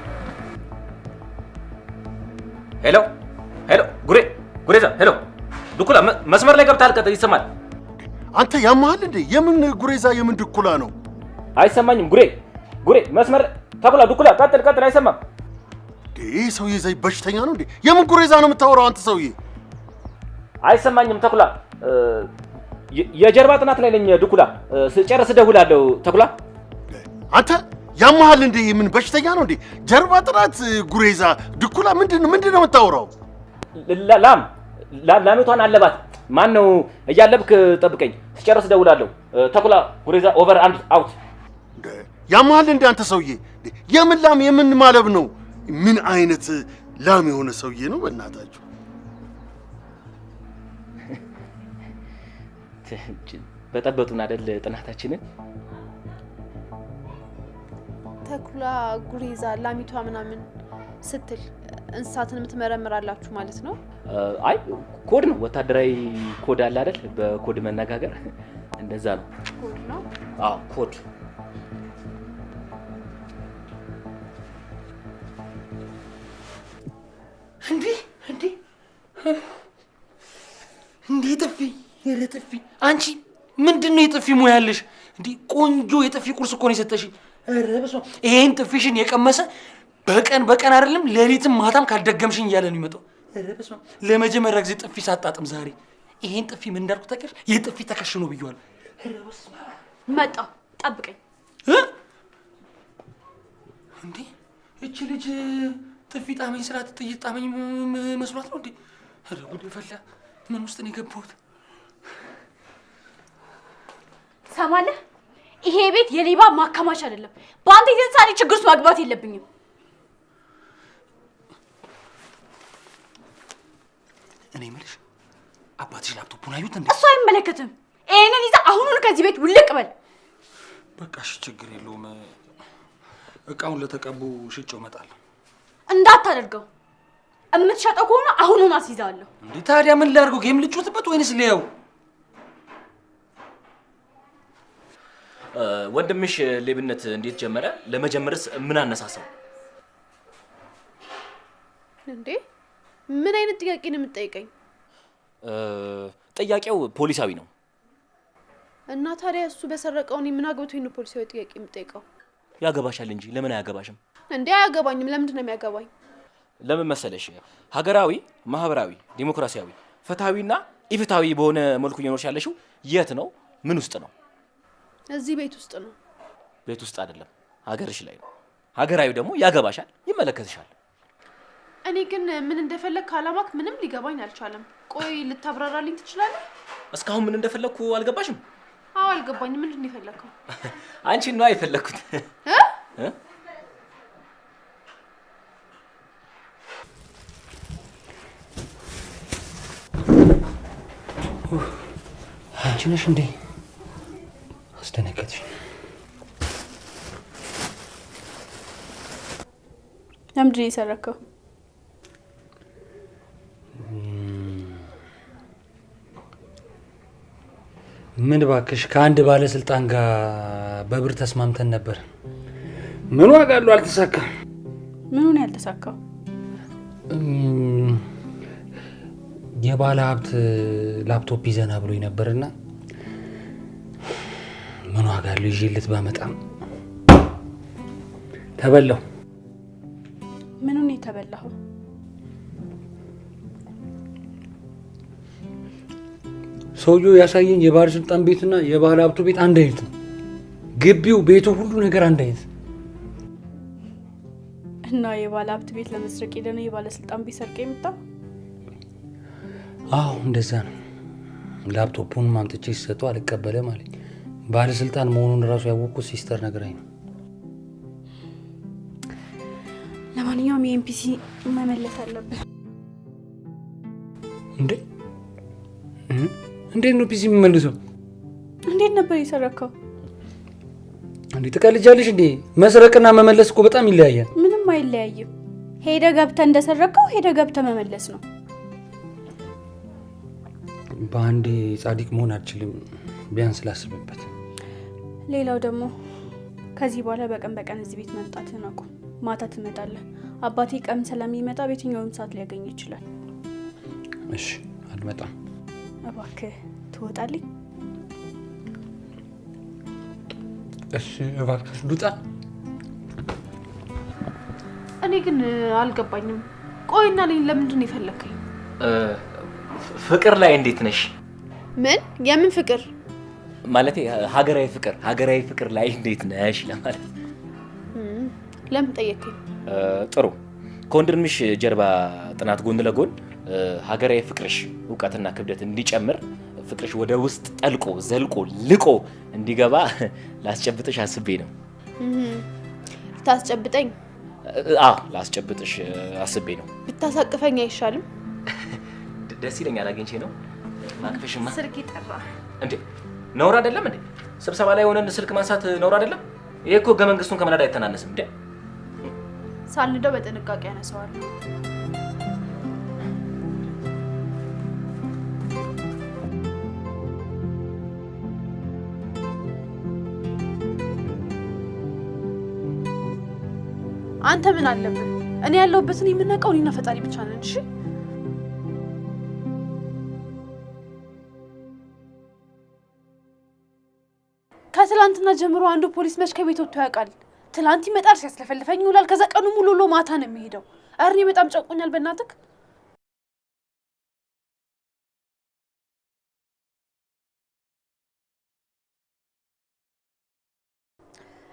ሄሎ ጉሬዛ፣ ሄሎ ዱኩላ፣ መስመር ላይ ገብተሃል? ቀጥል፣ ይሰማል? አንተ ያማሃል እንዴ? የምን ጉሬዛ የምን ድኩላ ነው? አይሰማኝም። ጉሬ መስመር ተኩላ፣ ዱኩላ፣ ቀጥል፣ አይሰማም። ይህ ሰውዬ ዘይ በሽተኛ ነው እንዴ? የምን ጉሬዛ ነው የምታወራው አንተ ሰውዬ? አይሰማኝም ተኩላ። የጀርባ ጥናት ላይ ነኝ ዱኩላ። ስጨርስ እደውላለሁ ተኩላ። አንተ ያማሃል እንዴ? የምን በሽተኛ ነው እንዴ? ጀርባ ጥናት፣ ጉሬዛ፣ ድኩላ ምንድን ነው የምታወራው? ላሚቷን አለባት። ማን ነው? እያለብክ ጠብቀኝ፣ ስጨርስ እደውላለሁ ተኩላ። ጉሬዛ ኦቨር አንድ አውት። ያማሃል እንዴ አንተ ሰውዬ? የምን ላም የምን ማለብ ነው? ምን አይነት ላም የሆነ ሰውዬ ነው በእናታችሁ? በጠበጡን አይደል ጥናታችንን። ተኩላ ጉሪዛ ላሚቷ ምናምን ስትል እንስሳትን የምትመረምራላችሁ ማለት ነው? አይ ኮድ ነው፣ ወታደራዊ ኮድ አለ አይደል? በኮድ መነጋገር እንደዛ ነው። ኮድ ነው? አዎ ኮድ። እንዴ ጥፊ ጥፊ! አንቺ ምንድነው የጥፊ ሙያ ያለሽ? እንዴ ቆንጆ የጥፊ ቁርስ እኮ ነው የሰጠሽ። ኧረ በስመ አብ! ይሄን ጥፊሽን የቀመሰ በቀን አይደለም ሌሊትም ማታም ካልደገምሽኝ እያለ ነው የሚመጣው። ኧረ በስመ አብ! ለመጀመሪያ ጊዜ ጥፊ ሳጣጥም ዛሬ። ይሄን ጥፊ ምን እንዳልኩ ታውቂያለሽ? የጥፊ ተከሽኖ ብየዋለሁ። ኧረ በስመ አብ! መጣ ጠብቀኝ። እንዴ እቺ ልጅ ጥፊ ጣመኝ ስላት ጥይት ጣመኝ መስሏት ነው እንዴ? ኧረ ጉድ ፈላ! ምን ውስጥ ነው የገባሁት? ሰማለህ? ይሄ ቤት የሌባ ማከማቻ አይደለም። በአንተ የተነሳ እኔ ችግር ውስጥ መግባት የለብኝም። እኔ የምልሽ አባትሽ ላፕቶፑን አዩት እንዴ? እሱ አይመለከትም። ይሄንን ይዘህ አሁኑን ከዚህ ቤት ውልቅ በል። በቃ እሺ ችግር የለውም። እቃውን ለተቀቡ ሽጬው እመጣለሁ። እንዳታደርገው። የምትሸጠው ከሆነ አሁኑን አስይዛለሁ። እንዴ ታዲያ ምን ላድርገው? ጌም ልጩትበት ወይንስ ልየው? ወንድምሽ ሌብነት እንዴት ጀመረ? ለመጀመርስ ምን አነሳሳው? እንዴ ምን አይነት ጥያቄ ነው የምትጠይቀኝ? ጥያቄው ፖሊሳዊ ነው። እና ታዲያ እሱ በሰረቀው እኔ ምን አግብቶኝ ነው ፖሊሳዊ ጥያቄ የምጠይቀው? ያገባሻል እንጂ ለምን አያገባሽም? እንዴ አያገባኝም። ለምንድን ነው የሚያገባኝ? ለምን መሰለሽ? ሀገራዊ፣ ማህበራዊ፣ ዲሞክራሲያዊ፣ ፍትሃዊና ኢፍትሃዊ በሆነ መልኩ እየኖርሽ ያለሽው የት ነው? ምን ውስጥ ነው? እዚህ ቤት ውስጥ ነው። ቤት ውስጥ አይደለም፣ ሀገርሽ ላይ ነው። ሀገራዊ ደግሞ ያገባሻል፣ ይመለከትሻል። እኔ ግን ምን እንደፈለግ ካላማክ ምንም ሊገባኝ አልቻለም። ቆይ ልታብራራልኝ ትችላለህ? እስካሁን ምን እንደፈለግኩ አልገባሽም? አዎ አልገባኝም። ምንድን ነው የፈለግከው? አንቺን ነው የፈለግኩት። አንቺ ነሽ እንዴ? አስደነገጥሽ። ለምንድን ነው የሰረከው? ምን እባክሽ፣ ከአንድ ባለስልጣን ጋር በብር ተስማምተን ነበር። ምን ዋጋ አለው? አልተሳካም። ምኑን ያልተሳካው? የባለ ሀብት ላፕቶፕ ይዘና ብሎኝ ነበርና ምን ዋጋ አለው ይዤለት ባመጣም ተበላው። ምኑን የተበላው? ሰውየው ያሳየኝ የባለስልጣን ቤትና የባለ ሀብቱ ቤት አንድ አይነት ነው። ግቢው፣ ቤቱ፣ ሁሉ ነገር አንድ አይነት እና የባለ ሀብት ቤት ለመስረቅ ሄደህ ነው የባለስልጣን ቤት ሰርቀ የመጣው? አዎ እንደዛ ነው። ላፕቶፑን ማምጥቼ ሲሰጠው አልቀበለም አለኝ። ባለስልጣን መሆኑን እራሱ ያወቅኩት ሲስተር ነግራኝ ነው። ለማንኛውም የኤምፒሲ መመለስ አለብን። እንዴት ነው ፒሲ የሚመልሰው? እንዴት ነበር የሰረከው? እንዴ ትቀልጃለሽ እንዴ? መስረቅና መመለስ እኮ በጣም ይለያያል። ምንም አይለያይም። ሄደ ገብተህ እንደሰረከው ሄደ ገብተህ መመለስ ነው። በአንዴ ጻድቅ መሆን አልችልም። ቢያንስ ላስብበት። ሌላው ደግሞ ከዚህ በኋላ በቀን እዚህ ቤት መምጣትህን አቁም። ማታ ትመጣለህ። አባቴ ቀን ስለሚመጣ በየትኛውም ሰዓት ሊያገኝ ይችላል። እሺ አልመጣም። እባክህ ትወጣልኝ? እሺ እባክህ ልውጣ። እኔ ግን አልገባኝም። ቆይና ለምንድን ነው የፈለከኝ? ፍቅር ላይ እንዴት ነሽ? ምን? የምን ፍቅር? ማለቴ ሀገራዊ ፍቅር ላይ እንዴት ነሽ ለማለት። ለምን ጠየከኝ? ጥሩ። ከወንድምሽ ጀርባ ጥናት ጎን ለጎን ሀገራዊ ፍቅርሽ እውቀትና ክብደት እንዲጨምር፣ ፍቅርሽ ወደ ውስጥ ጠልቆ ዘልቆ ልቆ እንዲገባ ላስጨብጥሽ አስቤ ነው። ታስጨብጠኝ? አዎ ላስጨብጥሽ አስቤ ነው። ብታሳቅፈኝ አይሻልም? ደስ ይለኛል። አግኝቼ ነው ማቅፈሽማ። ስልክ ይጠራ እንዴ? ነውር አይደለም እንዴ? ስብሰባ ላይ ሆነን ስልክ ማንሳት ነውር አይደለም? ይሄ እኮ ህገ መንግስቱን ከመናድ አይተናነስም እንዴ? ሳልንደው በጥንቃቄ ያነሳዋለሁ። አንተ ምን አለብህ? እኔ ያለሁበትን የምናውቀው እኔና ፈጣሪ ብቻ ነን። እሺ ከትላንትና ጀምሮ አንዱ ፖሊስ መች ከቤት ወጥቶ ያውቃል? ትላንት ይመጣል ሲያስለፈልፈኝ ይውላል። ከዛ ቀኑ ሙሉ ውሎ ማታ ነው የሚሄደው። ኧረ እኔ በጣም ጨቆኛል በእናትህ።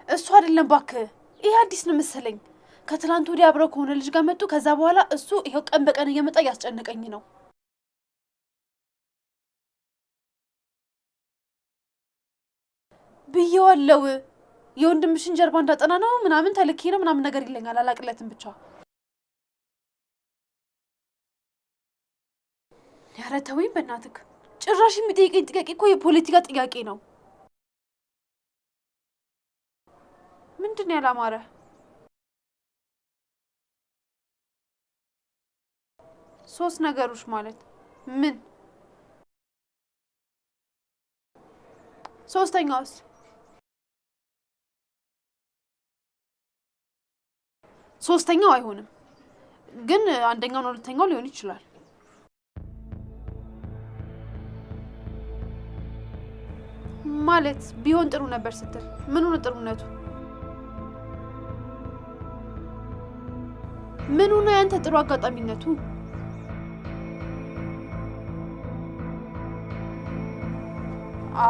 እሱ አይደለም እባክህ፣ ይሄ አዲስ ነው መሰለኝ። ከትላንት ወዲያ አብረው ከሆነ ልጅ ጋር መጡ። ከዛ በኋላ እሱ ይሄው ቀን በቀን እየመጣ እያስጨነቀኝ ነው። ብዬዋለሁ። የወንድምሽን ጀርባ እንዳጠና ነው ምናምን ተልኬ ነው ምናምን ነገር ይለኛል። አላቅለትም ብቻ። ኧረ ተወኝ በእናትህ። ጭራሽ የሚጠይቀኝ ጥያቄ እኮ የፖለቲካ ጥያቄ ነው። ምንድን ነው ያላማረ? ሶስት ነገሮች ማለት ምን? ሶስተኛውስ? ሶስተኛው አይሆንም፣ ግን አንደኛው ነው ሁለተኛው ሊሆን ይችላል። ማለት ቢሆን ጥሩ ነበር ስትል ምን ሆነ ጥሩነቱ? ምን ሆነ ያንተ ጥሩ አጋጣሚነቱ?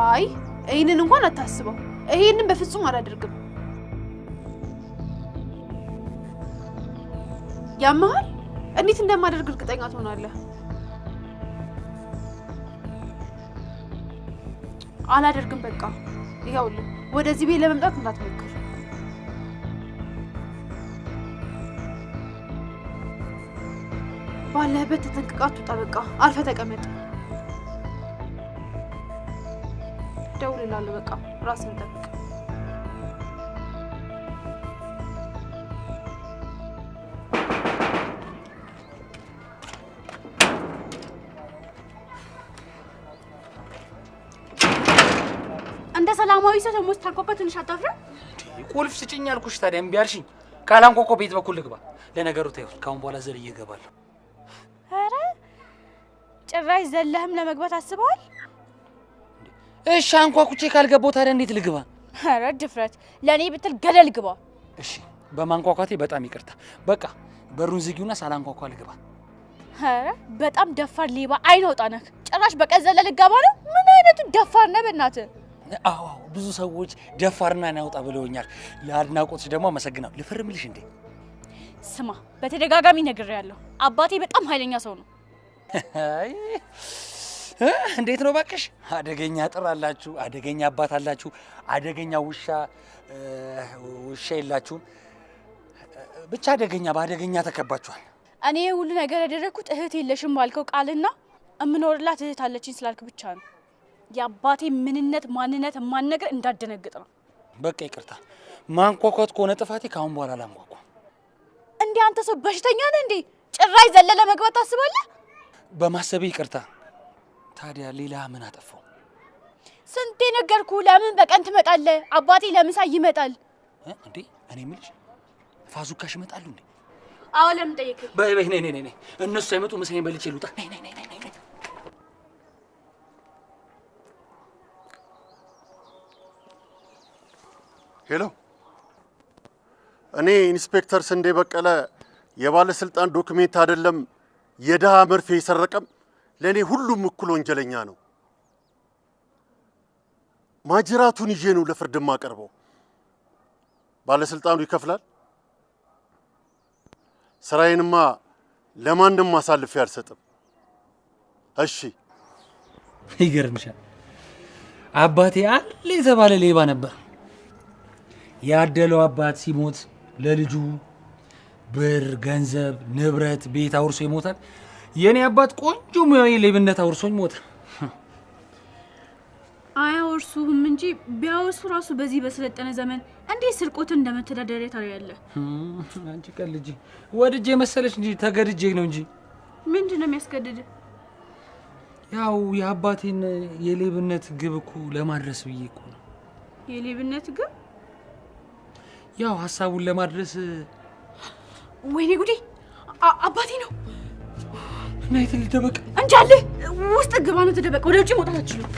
አይ ይሄንን እንኳን አታስበው። ይሄንን በፍጹም አላደርግም። ያማል። እንዴት እንደማደርግ እርግጠኛ ትሆናለህ? አላደርግም። በቃ ይኸውልህ፣ ወደዚህ ቤት ለመምጣት እንዳትሞክር። ባለህበት ተጠንቅቀህ አትውጣ። በቃ አርፈህ ተቀመጥ። ደውልልሃለሁ። በቃ ራስህን ጠብቅ። እንደ ሰላማዊ ሰው ተሞስ ታልቆቀ ትንሽ አታፍረም? ቁልፍ ስጭኝ አልኩሽ። ታዲያ እምቢ አልሽኝ። ካላንኳኳ ቤት በኩል ልግባ። ለነገሩ ተይው፣ ካሁን በኋላ ዘልዬ እገባለሁ። ኧረ ጭራሽ ዘለህም ለመግባት አስበዋል? እሺ አንኳኩቼ ካልገባሁ ታዲያ እንዴት ልግባ? ኧረ ድፍረት! ለእኔ ብትል ገደል ግባ። እሺ በማንኳኳቴ በጣም ይቅርታ። በቃ በሩን ዝጊውና ሳላንኳኳ ልግባ። ኧረ በጣም ደፋር ሌባ አይነውጣ ነህ። ጭራሽ በቀን ዘለህ ልገባ ነው? ምን አይነቱ ደፋር ነህ በእናትህ! አዎ ብዙ ሰዎች ደፋርና ናውጣ ብለውኛል። ለአድናቆትሽ ደግሞ አመሰግናለሁ። ልፈርምልሽ እንዴ? ስማ፣ በተደጋጋሚ ነግሬያለሁ። አባቴ በጣም ኃይለኛ ሰው ነው። እንዴት ነው ባክሽ? አደገኛ ጥር አላችሁ፣ አደገኛ አባት አላችሁ፣ አደገኛ ውሻ የላችሁም። ብቻ አደገኛ በአደገኛ ተከባችኋል። እኔ ሁሉ ነገር ያደረኩት እህት የለሽም ባልከው ቃልና እምኖርላት እህት አለችኝ ስላልክ ብቻ ነው። የአባቴ ምንነት ማንነት ማንነገር እንዳደነግጥ ነው። በቃ ይቅርታ። ማንኳኳት ከሆነ ጥፋቴ ካሁን በኋላ አላንኳኳም። እንዴ አንተ ሰው በሽተኛ ነህ እንዴ? ጭራሽ ዘለለ መግባት ታስባለህ? በማሰብ ይቅርታ። ታዲያ ሌላ ምን አጠፋው? ስንቴ ነገርኩ። ለምን በቀን ትመጣለህ? አባቴ ለምሳ ይመጣል እንዴ? እኔ የምልሽ ፋዙካሽ ይመጣሉ እንዴ? አዎ። ለምን ጠየቅህ? በይ በይ ነይ። እነሱ ሳይመጡ ምሳዬን በልቼ ልውጣ። ነይ። ሄሎ፣ እኔ ኢንስፔክተር ስንዴ በቀለ የባለስልጣን ዶክሜንት አይደለም የድሃ መርፌ የሰረቀም ለእኔ ሁሉም እኩል ወንጀለኛ ነው። ማጅራቱን ይዤ ነው ለፍርድ የማቀርበው። ባለስልጣኑ ይከፍላል። ስራዬንማ ለማንም አሳልፌ አልሰጥም። እሺ። ይገርምሻል፣ አባቴ አለ የተባለ ሌባ ነበር። ያደለው አባት ሲሞት ለልጁ ብር፣ ገንዘብ፣ ንብረት፣ ቤት አውርሶ ይሞታል። የኔ አባት ቆንጆ ሙያዊ ሌብነት አውርሶኝ ሞተ። አያወርሱህም እንጂ ቢያወርሱ ራሱ በዚህ በሰለጠነ ዘመን እንዴት ስርቆትን እንደመተዳደሪያ ታያለህ? አንቺ ቀልጂ። ወድጄ መሰለሽ እንጂ ተገድጄ ነው እንጂ። ምንድን ነው የሚያስገድድ? ያው የአባቴን የሌብነት ግብ እኮ ለማድረስ ብዬ እኮ ነው። የሌብነት ግብ? ያው ሀሳቡን ለማድረስ። ወይኔ ጉዴ! አባቴ ነው። እና የት ልደበቅ? እንጂ አለ ውስጥ ግባ ነው ተደበቅ። ወደ ውጭ መውጣት አትችልም።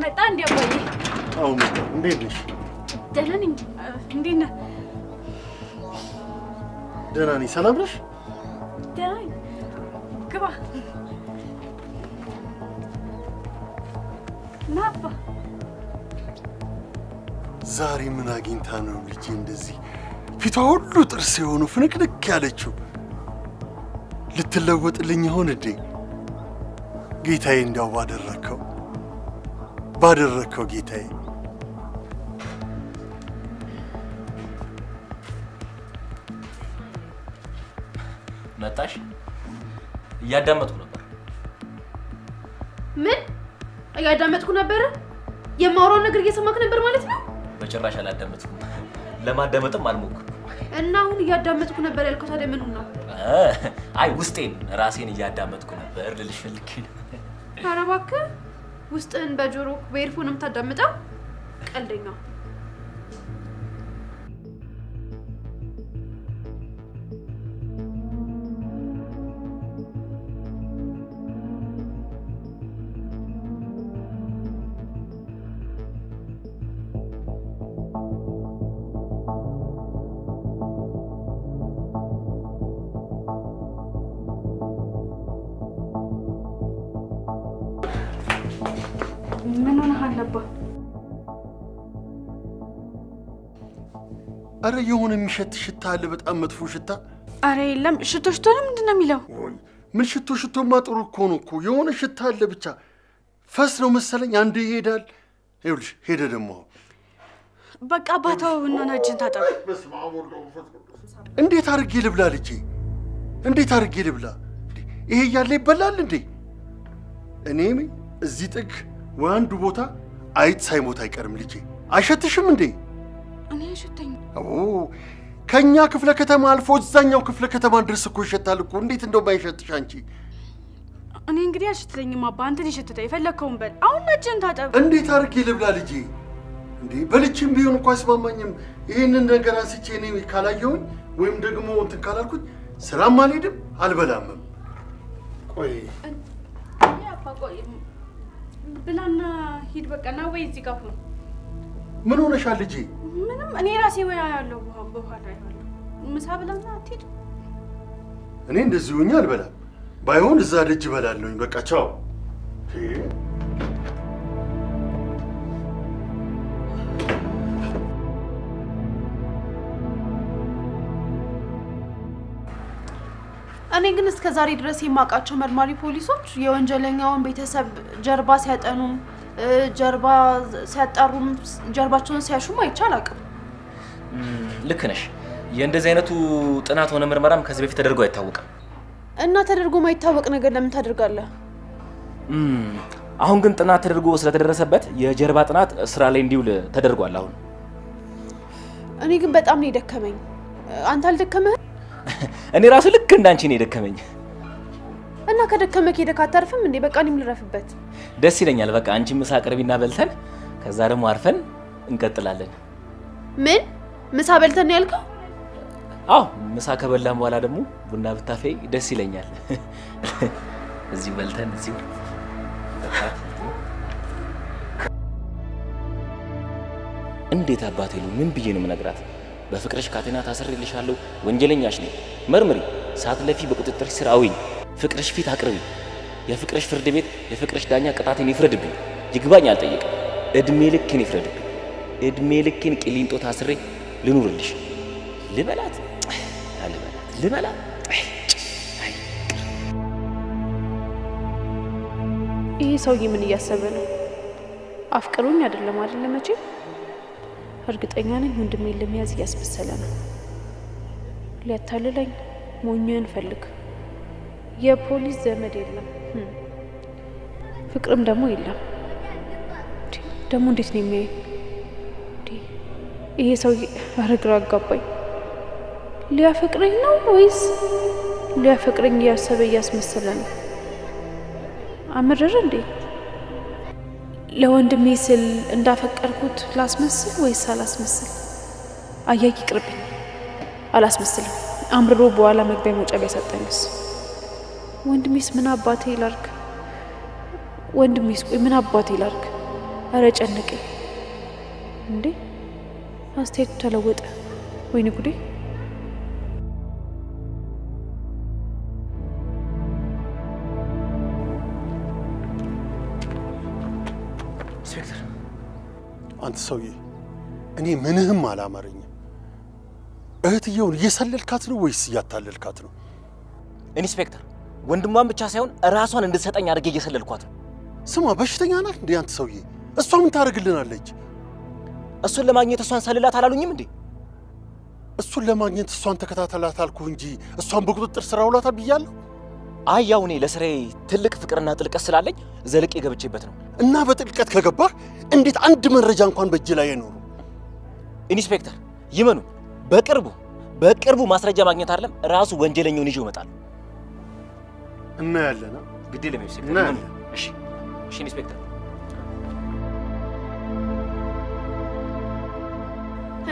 መጣ እንዴ አባዬ? አዎ መጣ። እንዴት ነሽ? ደህና ነኝ። እንዴት ነህ? ደህና ነኝ። ሰላም ነሽ? ደህና ነኝ። ግባ ና አባ። ዛሬ ምን አግኝታ ነው ልጄ እንደዚህ ፊቷ ሁሉ ጥርስ የሆኑ ፍንቅንቅ ያለችው? ልትለወጥልኝ ይሆን እንዴ? ጌታዬ እንዲያው ባደረከው ጌታዬ። መጣሽ? እያዳመጥኩ ነበር። ምን እያዳመጥኩ ነበር? የማወራውን ነገር እየሰማክ ነበር ማለት ነው? በጭራሽ አላዳመጥኩም። ለማዳመጥም አልሞክርኩም። እና አሁን እያዳመጥኩ ነበር ያልከው ታዲያ ምኑን ነው? አይ ውስጤን ራሴን እያዳመጥኩ ነበር ልልሽ ፈልጌ ነው። ኧረ እባክህ ውስጥህን በጆሮ በኤርፎን የምታዳምጠው ቀልደኛ። ምን ሆነሃል አባ? አረ የሆነ የሚሸት ሽታ አለ፣ በጣም መጥፎ ሽታ። አረ የለም። ሽቶ ነው ምንድን ነው የሚለው? ምን ሽቶማ ጥሩ እኮ ነው እኮ። የሆነ ሽታ አለ ብቻ። ፈስ ነው መሰለኝ። አንዴ ይሄዳል። ይኸውልሽ ሄደ ደግሞ። በቃ አባታው እና እጅን ታጠብ። እንዴት አድርጌ ልብላ ልጄ? እንዴት አድርጌ ልብላ? ይሄ እያለ ይበላል እንዴ? እኔም እዚህ ጥግ ወይ አንዱ ቦታ አይጥ ሳይሞት አይቀርም ልጄ። አይሸትሽም እንዴ? እኔ አይሸተኝም። ከኛ ክፍለ ከተማ አልፎ እዛኛው ክፍለ ከተማ ድረስ እኮ ይሸታል እኮ። እንዴት እንደው ባይሸትሽ አንቺ? እኔ እንግዲህ አልሸተኝም አባ። አንተን ይሸተታ የፈለግከውን በል። አሁን እጅን ታጠብ። እንዴት አድርጌ ልብላ ልጄ? እንዴ በልቼም ቢሆን እኮ አይስማማኝም። ይሄንን ነገር አንስቼ እኔ ካላየሁኝ ወይም ደግሞ እንትን ካላልኩኝ ስራም አልሄድም አልበላምም። ቆይ ብላና ሂድ በቃ። ና ወይ እዚህ ጋር ሁን። ምን ሆነሻል ልጄ? ምንም። እኔ ራሴ ወይ ያለው በኋላ ያለው ምሳ ብላና አትሄድ። እኔ እንደዚህ ሆኜ አልበላም። ባይሆን እዛ ደጅ እበላለሁኝ። በቃ ቻው። እኔ ግን እስከ ዛሬ ድረስ የማውቃቸው መርማሪ ፖሊሶች የወንጀለኛውን ቤተሰብ ጀርባ ሲያጠኑም ጀርባ ሲያጣሩም ጀርባቸውን ሲያሹም አይቼ አላውቅም። ልክ ነሽ። የእንደዚህ አይነቱ ጥናት ሆነ ምርመራም ከዚህ በፊት ተደርጎ አይታወቅም። እና ተደርጎ ማይታወቅ ነገር ለምን ታደርጋለህ? አሁን ግን ጥናት ተደርጎ ስለተደረሰበት የጀርባ ጥናት ስራ ላይ እንዲውል ተደርጓል። አሁን እኔ ግን በጣም ነው የደከመኝ። አንተ አልደከመህ? እኔ ራሱ ልክ እንዳንቺ ነው የደከመኝ። እና ከደከመህ ሄደህ አታርፍም እንዴ? በቃ እኔም ልረፍበት። ደስ ይለኛል። በቃ አንቺ ምሳ አቅርቢና በልተን ከዛ ደግሞ አርፈን እንቀጥላለን። ምን ምሳ በልተን ነው ያልከው? አዎ ምሳ ከበላን በኋላ ደግሞ ቡና ብታፈይ ደስ ይለኛል። እዚሁ በልተን እዚሁ እንዴት አባቴ ነው? ምን ብዬ ነው የምነግራት? በፍቅርሽ ካቴና ታስሬልሻለሁ፣ ወንጀለኛሽ ነኝ፣ መርምሪ፣ ሳትለፊ በቁጥጥር ስር አውይኝ፣ ፍቅርሽ ፊት አቅርቢ። የፍቅርሽ ፍርድ ቤት የፍቅርሽ ዳኛ ቅጣቴን ይፍረድብኝ። ይግባኝ አልጠየቅም። እድሜ ልኬን ይፍረድብኝ። እድሜ ልኬን ቂሊንጦ ታስሬ ልኑርልሽ። ልበላት ልበላት ይሄ ሰውዬ ምን እያሰበ ነው? አፍቅሩኝ አይደለም አይደል? መቼም እርግጠኛ ነኝ ወንድሜን ለመያዝ እያስመሰለ ነው። ሊያታልለኝ ሞኝን ፈልግ። የፖሊስ ዘመድ የለም፣ ፍቅርም ደግሞ የለም። ደግሞ እንዴት ነው የሚያይ? ይሄ ሰውዬ ግራ አጋባኝ። ሊያፈቅረኝ ነው ወይስ ሊያፈቅረኝ እያሰበ እያስመሰለ ነው? አመረረ እንዴ? ለወንድሜ ስል እንዳፈቀርኩት ላስመስል ወይስ አላስመስል? አያይ ይቅርብኝ፣ አላስመስልም። አምርሮ በኋላ መግቢያ መውጫ ቢያሳጣኝስ? ወንድሜስ ምን አባቴ ላርግ? ወንድሜስ ቆይ ምን አባቴ ላርግ? አረ ጨነቀኝ እንዴ! አስተያየቱ ተለወጠ። ወይኔ ጉዴ! ኢንስፔክተር፣ አንተ ሰውዬ እኔ ምንህም አላማረኝም። እህትየውን እየሰለልካት ነው ወይስ እያታለልካት ነው? ኢንስፔክተር፣ ወንድሟን ብቻ ሳይሆን ራሷን እንድትሰጠኝ አድርጌ እየሰለልኳት ነው። ስማ፣ በሽተኛ ናት እንዴ አንተ ሰውዬ? እሷ ምን ታደርግልናለች? እሱን ለማግኘት እሷን ሰልላት አላሉኝም እንዴ? እሱን ለማግኘት እሷን ተከታተላት አልኩህ እንጂ እሷን በቁጥጥር ስር አውላታል ብያለሁ። አይ ያው እኔ ለስሬ ትልቅ ፍቅርና ጥልቀት ስላለኝ ዘልቄ ገብቼበት ነው። እና በጥልቀት ከገባህ እንዴት አንድ መረጃ እንኳን በእጅ ላይ አይኖሩ? ኢንስፔክተር ይመኑ፣ በቅርቡ ማስረጃ ማግኘት አይደለም ራሱ ወንጀለኛውን ይዤው እመጣለሁ። እናያለን። ግድ የለም ኢንስፔክተር። እናያለን። እሺ ኢንስፔክተር።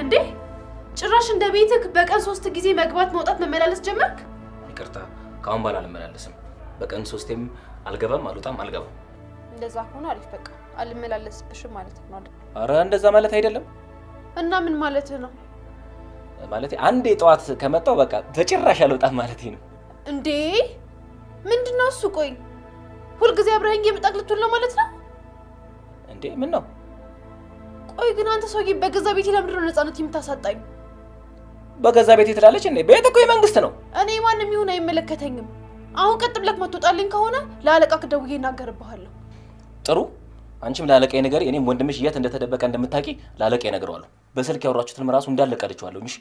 እንዴ ጭራሽ እንደ ቤትክ በቀን 3 ጊዜ መግባት መውጣት መመላለስ ጀመርክ? ይቅርታ፣ ከአሁን በኋላ አልመላለስም። በቀን 3ቴም አልገባም አልወጣም አልገባም። እንደዛ ሆኖ አሪፍ፣ በቃ አልመላለስብሽም ማለት ነው አይደል? አረ እንደዛ ማለት አይደለም። እና ምን ማለት ነው? ማለት አንዴ ጠዋት ከመጣው በቃ በጭራሽ አልወጣም ማለት ነው። እንዴ ምንድነው እሱ? ቆይ ሁልጊዜ አብረኸኝ የምጣቅ ልትውል ነው ማለት ነው እንዴ? ምን ነው? ቆይ ግን አንተ ሰውዬ በገዛ ቤቴ ለምንድን ነው ነፃነት የምታሳጣኝ? በገዛ ቤቴ ትላለች እንዴ? ቤት እኮ የመንግስት ነው። እኔ ማንም ይሁን አይመለከተኝም። አሁን ቀጥ ብለህ መጥቶጣልኝ ከሆነ ለአለቃህ ደውዬ እናገርብሃለሁ። ጥሩ፣ አንቺም ለአለቃዬ ንገሪ። እኔም ወንድምሽ የት እንደተደበቀ እንደምታውቂ ለአለቃዬ እነግረዋለሁ። በስልክ ያወራችሁትንም ራሱ እንዳለ ቀድቼዋለሁ። እሺ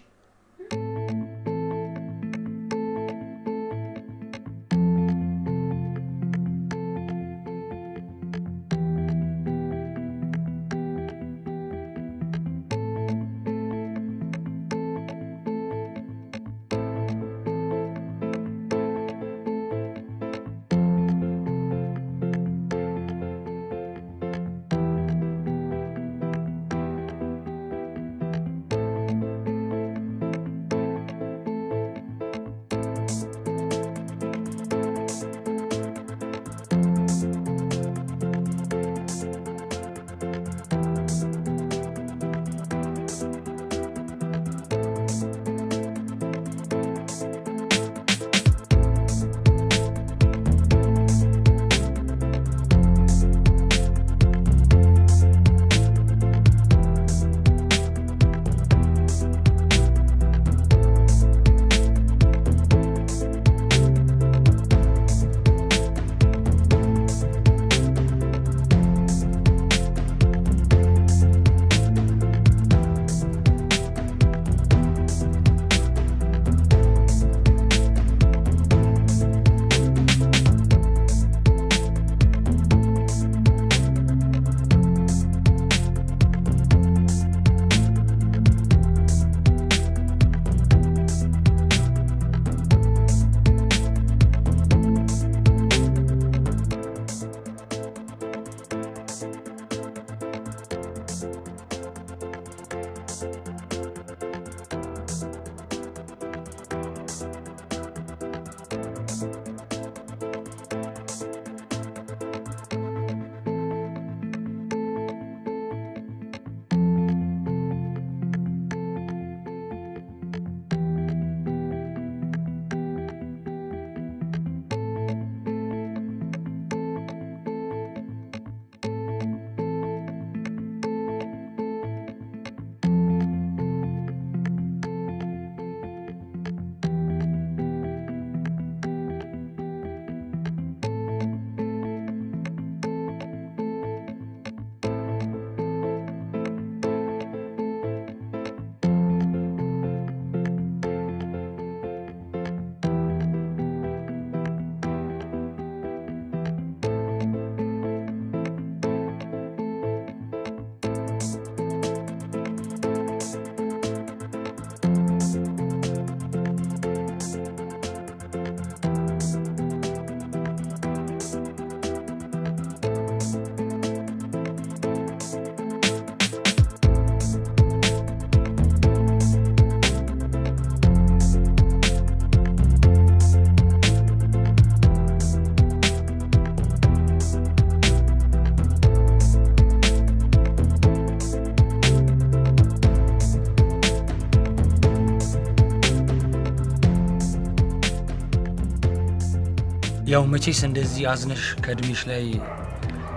ያው መቼስ እንደዚህ አዝነሽ ከእድሜሽ ላይ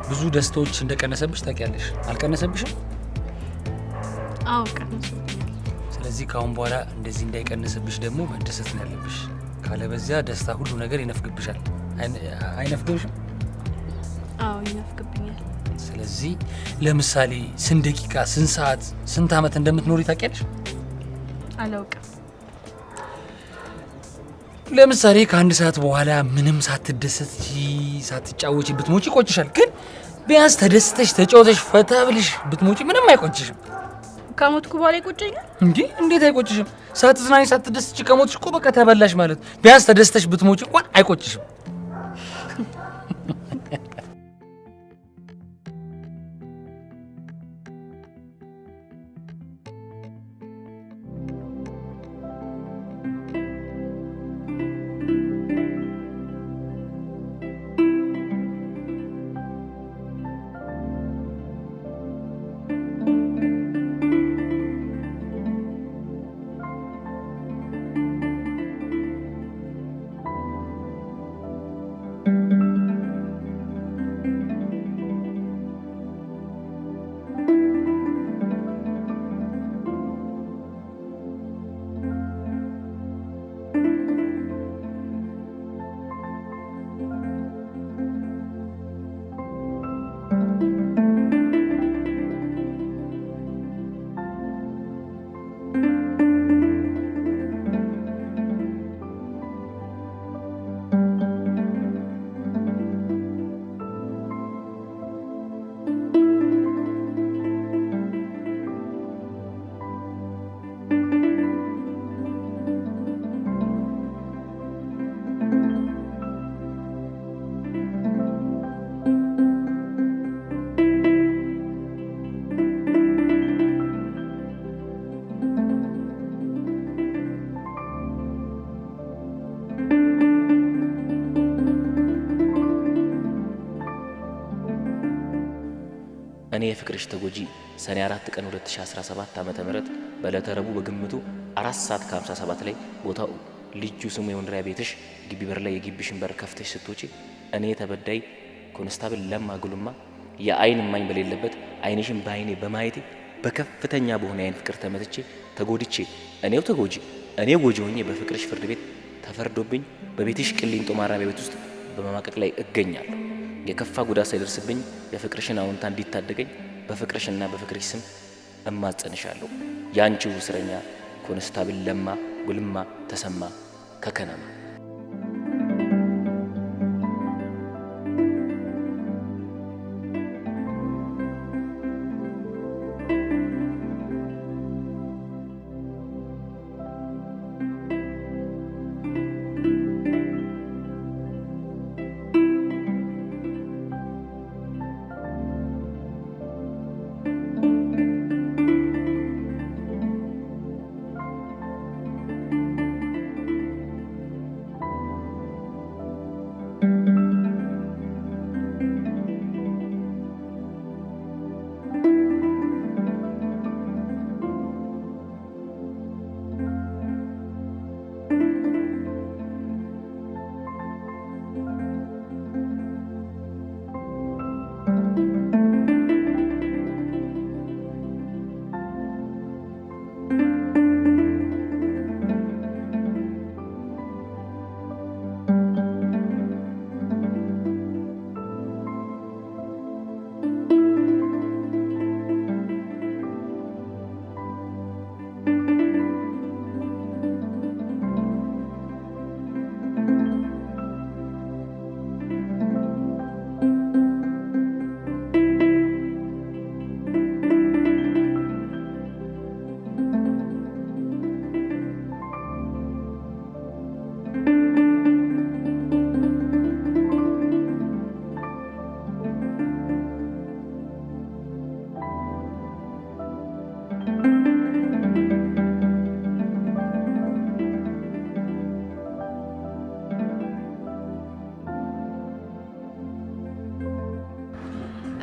ብዙ ደስታዎች እንደቀነሰብሽ ታውቂያለሽ። አልቀነሰብሽም? አዎ ቀነሰብኝ። ስለዚህ ከአሁን በኋላ እንደዚህ እንዳይቀንስብሽ ደግሞ መደሰት ነው ያለብሽ። ካለበዚያ ደስታ ሁሉ ነገር ይነፍግብሻል። አይነፍግብሽም? አዎ ይነፍግብኛል። ስለዚህ ለምሳሌ ስንት ደቂቃ፣ ስንት ሰዓት፣ ስንት ዓመት እንደምትኖሪ ታውቂያለሽ? አላውቅም። ለምሳሌ ከአንድ ሰዓት በኋላ ምንም ሳትደሰት ሳትጫወቺ ብትሞጪ ይቆጭሻል። ግን ቢያንስ ተደስተሽ ተጫውተሽ ፈታ ብልሽ ብትሞጪ ምንም አይቆጭሽም። ከሞትኩ በኋላ ይቆጨኛል እንዴ? እንዴት አይቆጭሽም? ሳትዝናኝ ሳትደስች ከሞትሽ እኮ በቃ ተበላሽ ማለት። ቢያንስ ተደስተሽ ብትሞጪ እንኳን አይቆጭሽም። እኔ የፍቅርሽ ተጎጂ ሰኔ 4 ቀን 2017 ዓመተ ምህረት በዕለተ ረቡዕ በግምቱ 4 ሰዓት ከ57 ላይ ቦታው ልጁ ስሙ የወንድሪያ ቤትሽ ግቢ በር ላይ የግቢሽን በር ከፍተሽ ስትወጪ እኔ ተበዳይ ኮንስታብል ለማ ጉልማ የአይን ማኝ በሌለበት አይንሽን በአይኔ በማየቴ በከፍተኛ በሆነ አይን ፍቅር ተመትቼ ተጎድቼ እኔው ተጎጂ እኔው ጎጂ ሆኜ በፍቅርሽ ፍርድ ቤት ተፈርዶብኝ በቤትሽ ቅሊንጦ ማረሚያ ቤት ውስጥ በመማቀቅ ላይ እገኛለሁ። የከፋ ጉዳት ሳይደርስብኝ የፍቅርሽን አዎንታ እንዲታደገኝ በፍቅርሽና በፍቅርሽ ስም እማጸንሻለሁ። ያንቺው እስረኛ ኮንስታብል ለማ ጉልማ ተሰማ ከከነማ።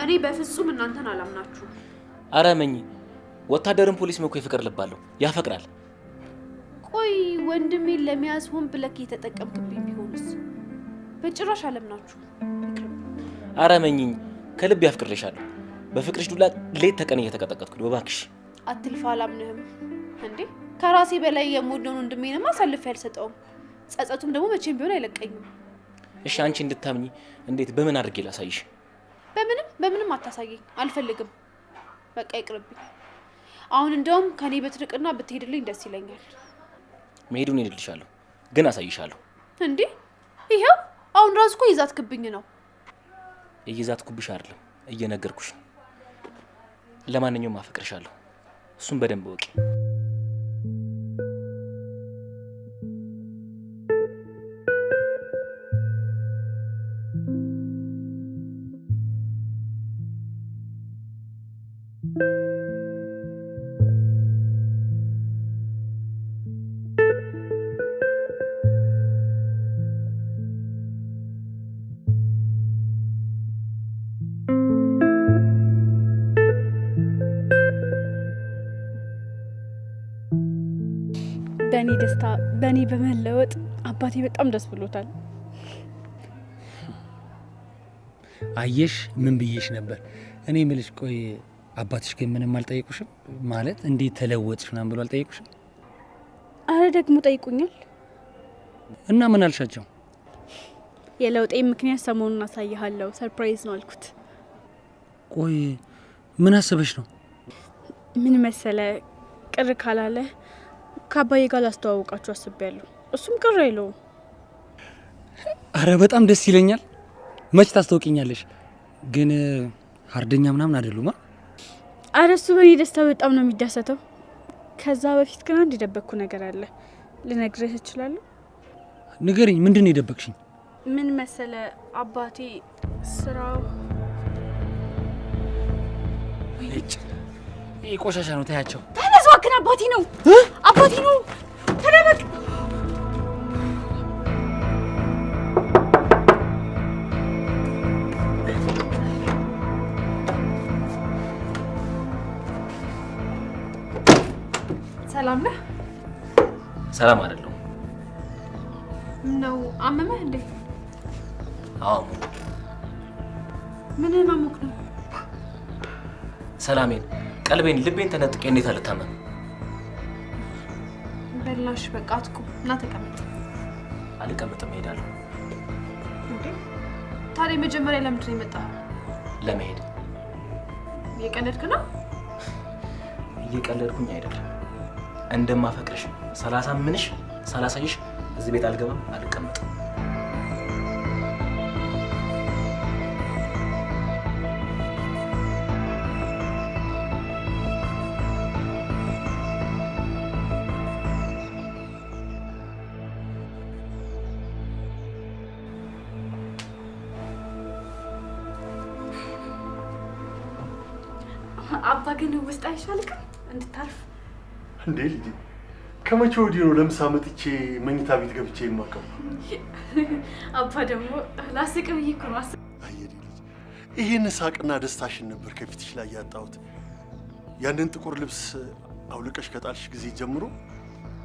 እኔ በፍጹም እናንተን አላምናችሁ። አረ መኝ ወታደርን ፖሊስ መኮ ይፍቅር ልባለሁ ያፈቅራል። ቆይ ወንድሜን ለሚያዝ ሆን ብለክ የተጠቀምክብኝ ቢሆንስ? በጭራሽ አለምናችሁ። ኧረ መኝኝ ከልብ ያፍቅርሻለሁ። በፍቅርሽ ዱላ ሌት ተቀን እየተቀጠቀጥኩ ነው። እባክሽ አትልፋ። አላምንህም እንዴ? ከራሴ በላይ የምወደውን ወንድሜንም አሳልፌ አልሰጠውም። ጸጸቱም ደግሞ መቼም ቢሆን አይለቀኝም። እሺ አንቺ እንድታምኚ እንዴት በምን አድርጌ ላሳይሽ? በምንም አታሳየኝ፣ አልፈልግም። በቃ ይቅርብኝ። አሁን እንደውም ከኔ በትርቅና ብትሄድልኝ ደስ ይለኛል። መሄዱን ሄድልሻለሁ፣ ግን አሳይሻለሁ። እንዴ ይሄው አሁን ራሱ እኮ ይዛትክብኝ ነው። እየዛትኩብሽ አይደለም፣ እየነገርኩሽ ነው። ለማንኛውም አፈቅርሻለሁ፣ እሱን በደንብ ወቂ። በእኔ ደስታ በእኔ በመለወጥ አባቴ በጣም ደስ ብሎታል። አየሽ ምን ብዬሽ ነበር? እኔ ምልሽ ቆይ አባትሽ ግን ምንም አልጠየቁሽም? ማለት እንዴት ተለወጥሽ ምናምን ብሎ አልጠየቁሽም? አረ ደግሞ ጠይቁኛል። እና ምን አልሻቸው? የለውጤ ምክንያት ሰሞኑን አሳይሃለሁ ሰርፕራይዝ ነው አልኩት። ቆይ ምን አስበሽ ነው? ምን መሰለ፣ ቅር ካላለ ከአባዬ ጋር ላስተዋውቃችሁ አስቤያለሁ። እሱም ቅር አይለውም። አረ በጣም ደስ ይለኛል። መች ታስታውቂኛለሽ? ግን ሀርደኛ ምናምን አይደሉማ? አረ እሱ በእኔ ደስታ በጣም ነው የሚደሰተው። ከዛ በፊት ግን አንድ የደበቅኩ ነገር አለ፣ ልነግርህ እችላለሁ? ንገሪኝ። ምንድን ነው የደበቅሽኝ? ምን መሰለ፣ አባቴ ስራው ይሄ ቆሻሻ ነው። ታያቸው። ተነስ እባክህ። አባቴ ነው አባቴ ነው። ተደበቅ። ሰላም ነህ? ሰላም አይደለሁም። ነው አመመህ እንዴ? አዎ። ምን ማሞቅ ነው? ሰላሜን፣ ቀልቤን፣ ልቤን ተነጥቄ እንዴት አልታመም? በላሽ በቃ አትኩ እና ተቀመጥ። አልቀመጥም፣ እሄዳለሁ። እንዴ ታዲያ መጀመሪያ ለምንድን ነው የመጣኸው? ለመሄድ። እየቀለድክ ነው? እየቀለድኩኝ አይደለም። እንደማፈቅርሽ ሳላሳምንሽ ሳላሳይሽ እዚህ ቤት አልገባም፣ አልቀመጥም። አባ ግን ውስጥ አይሻልክም እንድታርፍ? እንዴ ልጅ ከመቼ ወዲህ ነው ለምሳ መጥቼ መኝታ ቤት ገብቼ የማቀው? አባ ደግሞ ላስቅ ብዬ እኮ ነው። አየኔ ልጅ ይሄን ሳቅና ደስታሽን ነበር ከፊትሽ ላይ ያጣሁት። ያንን ጥቁር ልብስ አውልቀሽ ከጣልሽ ጊዜ ጀምሮ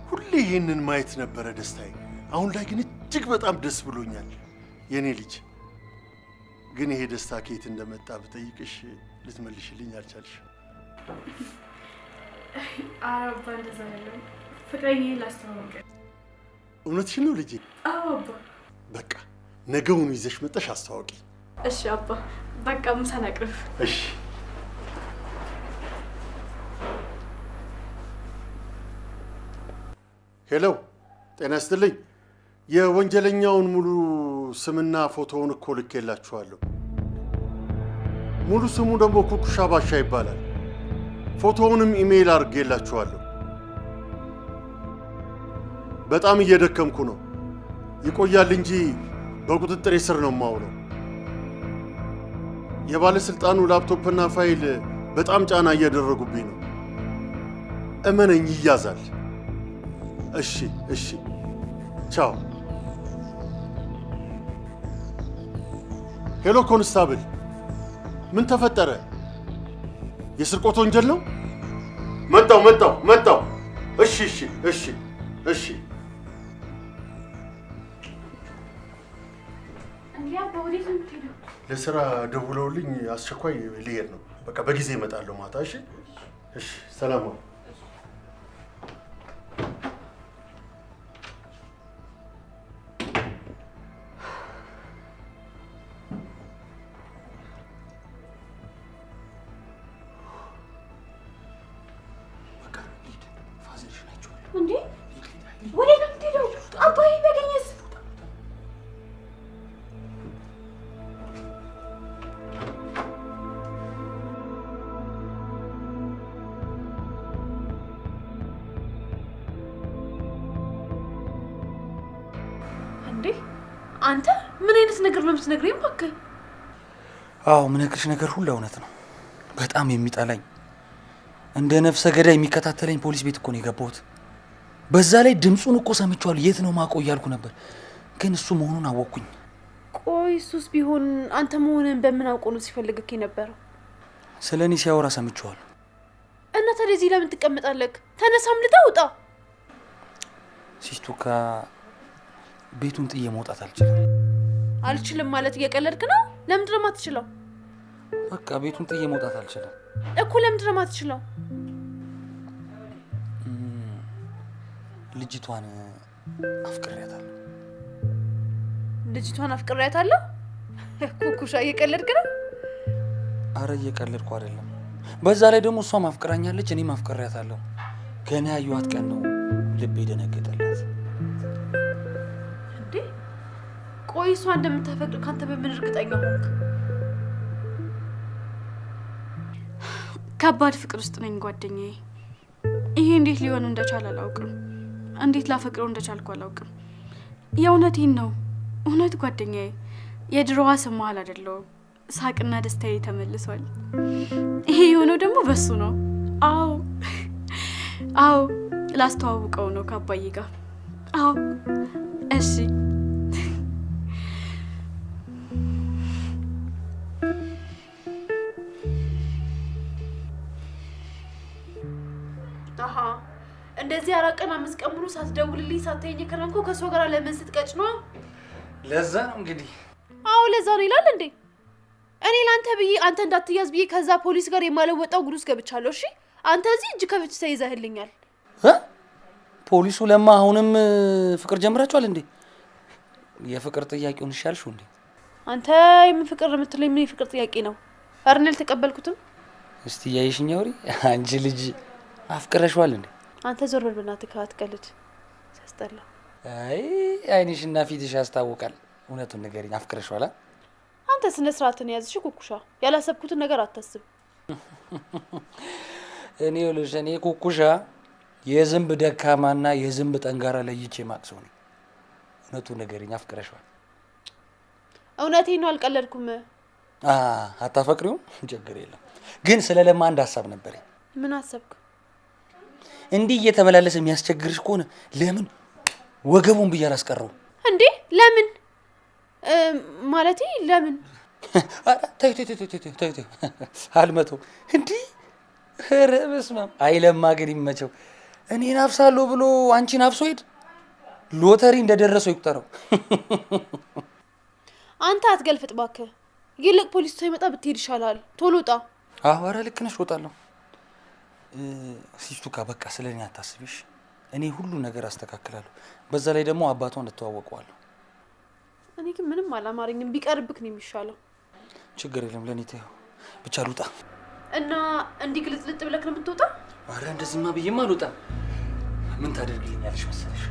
ሁሌ ይሄንን ማየት ነበረ ደስታዬ። አሁን ላይ ግን እጅግ በጣም ደስ ብሎኛል የኔ ልጅ። ግን ይሄ ደስታ ከየት እንደመጣ ብጠይቅሽ ልትመልሽልኝ አልቻልሽ። አባ እንደዛ ያለው ፍቅረኛዬን ላስተዋወቅ። እውነትሽን ነው ልጄ? አዎ አባ። በቃ ነገውኑ ይዘሽ መጠሽ አስተዋወቂ። እሺ አባ። በቃ ምሳን አቅርብ። እሺ። ሄሎ፣ ጤና ይስጥልኝ። የወንጀለኛውን ሙሉ ስምና ፎቶውን እኮ ልኬላችኋለሁ። ሙሉ ስሙ ደግሞ ኩኩሻ ባሻ ይባላል። ፎቶውንም ኢሜይል አድርጌላችኋለሁ። በጣም እየደከምኩ ነው። ይቆያል እንጂ በቁጥጥር ስር ነው የማውለው። የባለስልጣኑ ላፕቶፕና ፋይል በጣም ጫና እያደረጉብኝ ነው። እመነኝ፣ ይያዛል። እሺ፣ እሺ፣ ቻው። ሄሎ ኮንስታብል፣ ምን ተፈጠረ? የስርቆት ወንጀል ነው? መጣው። እሺ፣ እሺ፣ እሺ፣ እሺ። እንዲያ በወዴት ነው የምትሄደው? ለስራ ደውለውልኝ አስቸኳይ ልሄድ ነው። በቃ በጊዜ እመጣለሁ ማታ። እሺ እሺ፣ ሰላም ነው። እንዴ ወዴት ነው የምትሄደው? አባዬ በገኘስ? እንዴ አንተ ምን አይነት ነገር ነው የምትነግረኝ? እባክህ። አዎ ምነግርሽ ነገር ሁሉ እውነት ነው። በጣም የሚጠላኝ እንደ ነፍሰ ገዳይ የሚከታተለኝ ፖሊስ ቤት እኮ ነው የገባሁት። በዛ ላይ ድምፁን እኮ ሰምቼዋለሁ። የት ነው ማቆ እያልኩ ነበር፣ ግን እሱ መሆኑን አወቅኩኝ። ቆይ እሱስ ቢሆን አንተ መሆንን በምን አውቆ ነው ሲፈልግክ የነበረው? ስለ እኔ ሲያወራ ሰምቼዋለሁ። እና ታዲያ እዚህ ለምን ትቀመጣለህ? ተነሳ፣ አምልጣ፣ ውጣ። ሲስቱካ ቤቱን ጥዬ መውጣት አልችልም። አልችልም ማለት እየቀለድክ ነው? ለምንድን ነው የማትችለው? በቃ ቤቱን ጥዬ መውጣት አልችልም እኮ። ለምንድን ነው የማትችለው? ልጅቷን አፍቅሬያታለሁ። ልጅቷን አፍቅሬያታለሁ? ኩኩሻ እየቀለድክ ነው? አረ እየቀለድኩ አይደለም። በዛ ላይ ደግሞ እሷም አፍቅራኛለች፣ እኔም አፍቅሬያታለሁ። ገና ያየኋት ቀን ነው ልቤ ደነገጠላት። እንዴ ቆይ እሷ እንደምታፈቅር ካንተ በምን እርግጠኛ ሆንክ? ከባድ ፍቅር ውስጥ ነኝ ጓደኛዬ። ይሄ እንዴት ሊሆን እንደቻለ አላውቅም። እንዴት ላፈቅረው እንደቻልኩ አላውቅም። የእውነቴን ነው። እውነት ጓደኛዬ፣ የድሮዋ ስማል አይደለሁም። ሳቅና ደስታዬ ተመልሷል። ይሄ የሆነው ደግሞ በሱ ነው። አዎ አዎ፣ ላስተዋውቀው ነው ከአባዬ ጋር። አዎ እሺ። አሃ እንደዚህ 4 ቀን 5 ቀን ሙሉ ሳትደውልልኝ ሳትተኝ ከረንኩ ከሷ ጋር ለምን ስትቀጭ ነው? ለዛ ነው እንግዲህ። አዎ ለዛ ነው ይላል እንዴ። እኔ ላንተ ብዬ አንተ እንዳትያዝ ብዬ ከዛ ፖሊስ ጋር የማለወጣው ጉዱስ ገብቻለሁ። እሺ አንተ እዚህ እጅ ከፍንጅ ተይዘህልኛል። ፖሊሱ ለማ አሁንም ፍቅር ጀምራችኋል እንዴ? የፍቅር ጥያቄውን ይሻልሽው እንዴ? አንተ የምን ፍቅር የምትለኝ ምን የፍቅር ጥያቄ ነው? አርነል ተቀበልኩትም። እስቲ ያይሽኝ አውሪ። አንቺ ልጅ አፍቅረሽዋል እንዴ? አንተ ዞር በል በእናትህ፣ አትቀልድ። ሲያስጠላ። አይ አይንሽና ፊትሽ ያስታውቃል። እውነቱን ንገሪኝ፣ አፍቅረሽዋል? አንተ ስነ ስርዓትን ያዝሽ ኩኩሻ። ያላሰብኩትን ነገር አታስብ። እኔ ኩኩሻ የዝንብ ደካማና የዝንብ ጠንጋራ ለይቼ ማቅሰው ነኝ። እውነቱን ንገሪኝ፣ አፍቅረሽዋል? እውነቴን ነው፣ አልቀለድኩም። አታፈቅሪውም? ችግር የለም። ግን ስለ ለማ አንድ ሀሳብ ነበረኝ። ምን አሰብክ? እንዲህ እየተመላለሰ የሚያስቸግርሽ ከሆነ ለምን ወገቡን ብዬ አላስቀረውም እንዴ? ለምን ማለቴ ለምን? ተይ አልመተው እንዲህ። ኧረ በስመ አብ። አይ ለማ ግን ይመቸው። እኔን አፍሳለሁ ብሎ አንቺን አፍሶ ሄድ። ሎተሪ እንደደረሰው ይቁጠረው። አንተ አትገልፍጥ እባክህ። ይልቅ ፖሊስ ሳይመጣ ብትሄድ ይሻላል። ቶሎ ውጣ። አዎ ኧረ ልክ ነሽ፣ እወጣለሁ። ሲስቱካ በቃ ስለኔ አታስቢሽ። እኔ ሁሉ ነገር አስተካክላለሁ። በዛ ላይ ደግሞ አባቷን እንተዋወቀዋለሁ። እኔ ግን ምንም አላማረኝም። ቢቀርብክ ነው የሚሻለው። ችግር የለም ለኔ ተይው። ብቻ ልውጣ። እና እንዲህ ግልጽልጥ ብለክ ነው የምትወጣ? ኧረ እንደዚህማ ብዬማ አልወጣም። ምን ታደርግልኛለሽ መሰለሽ?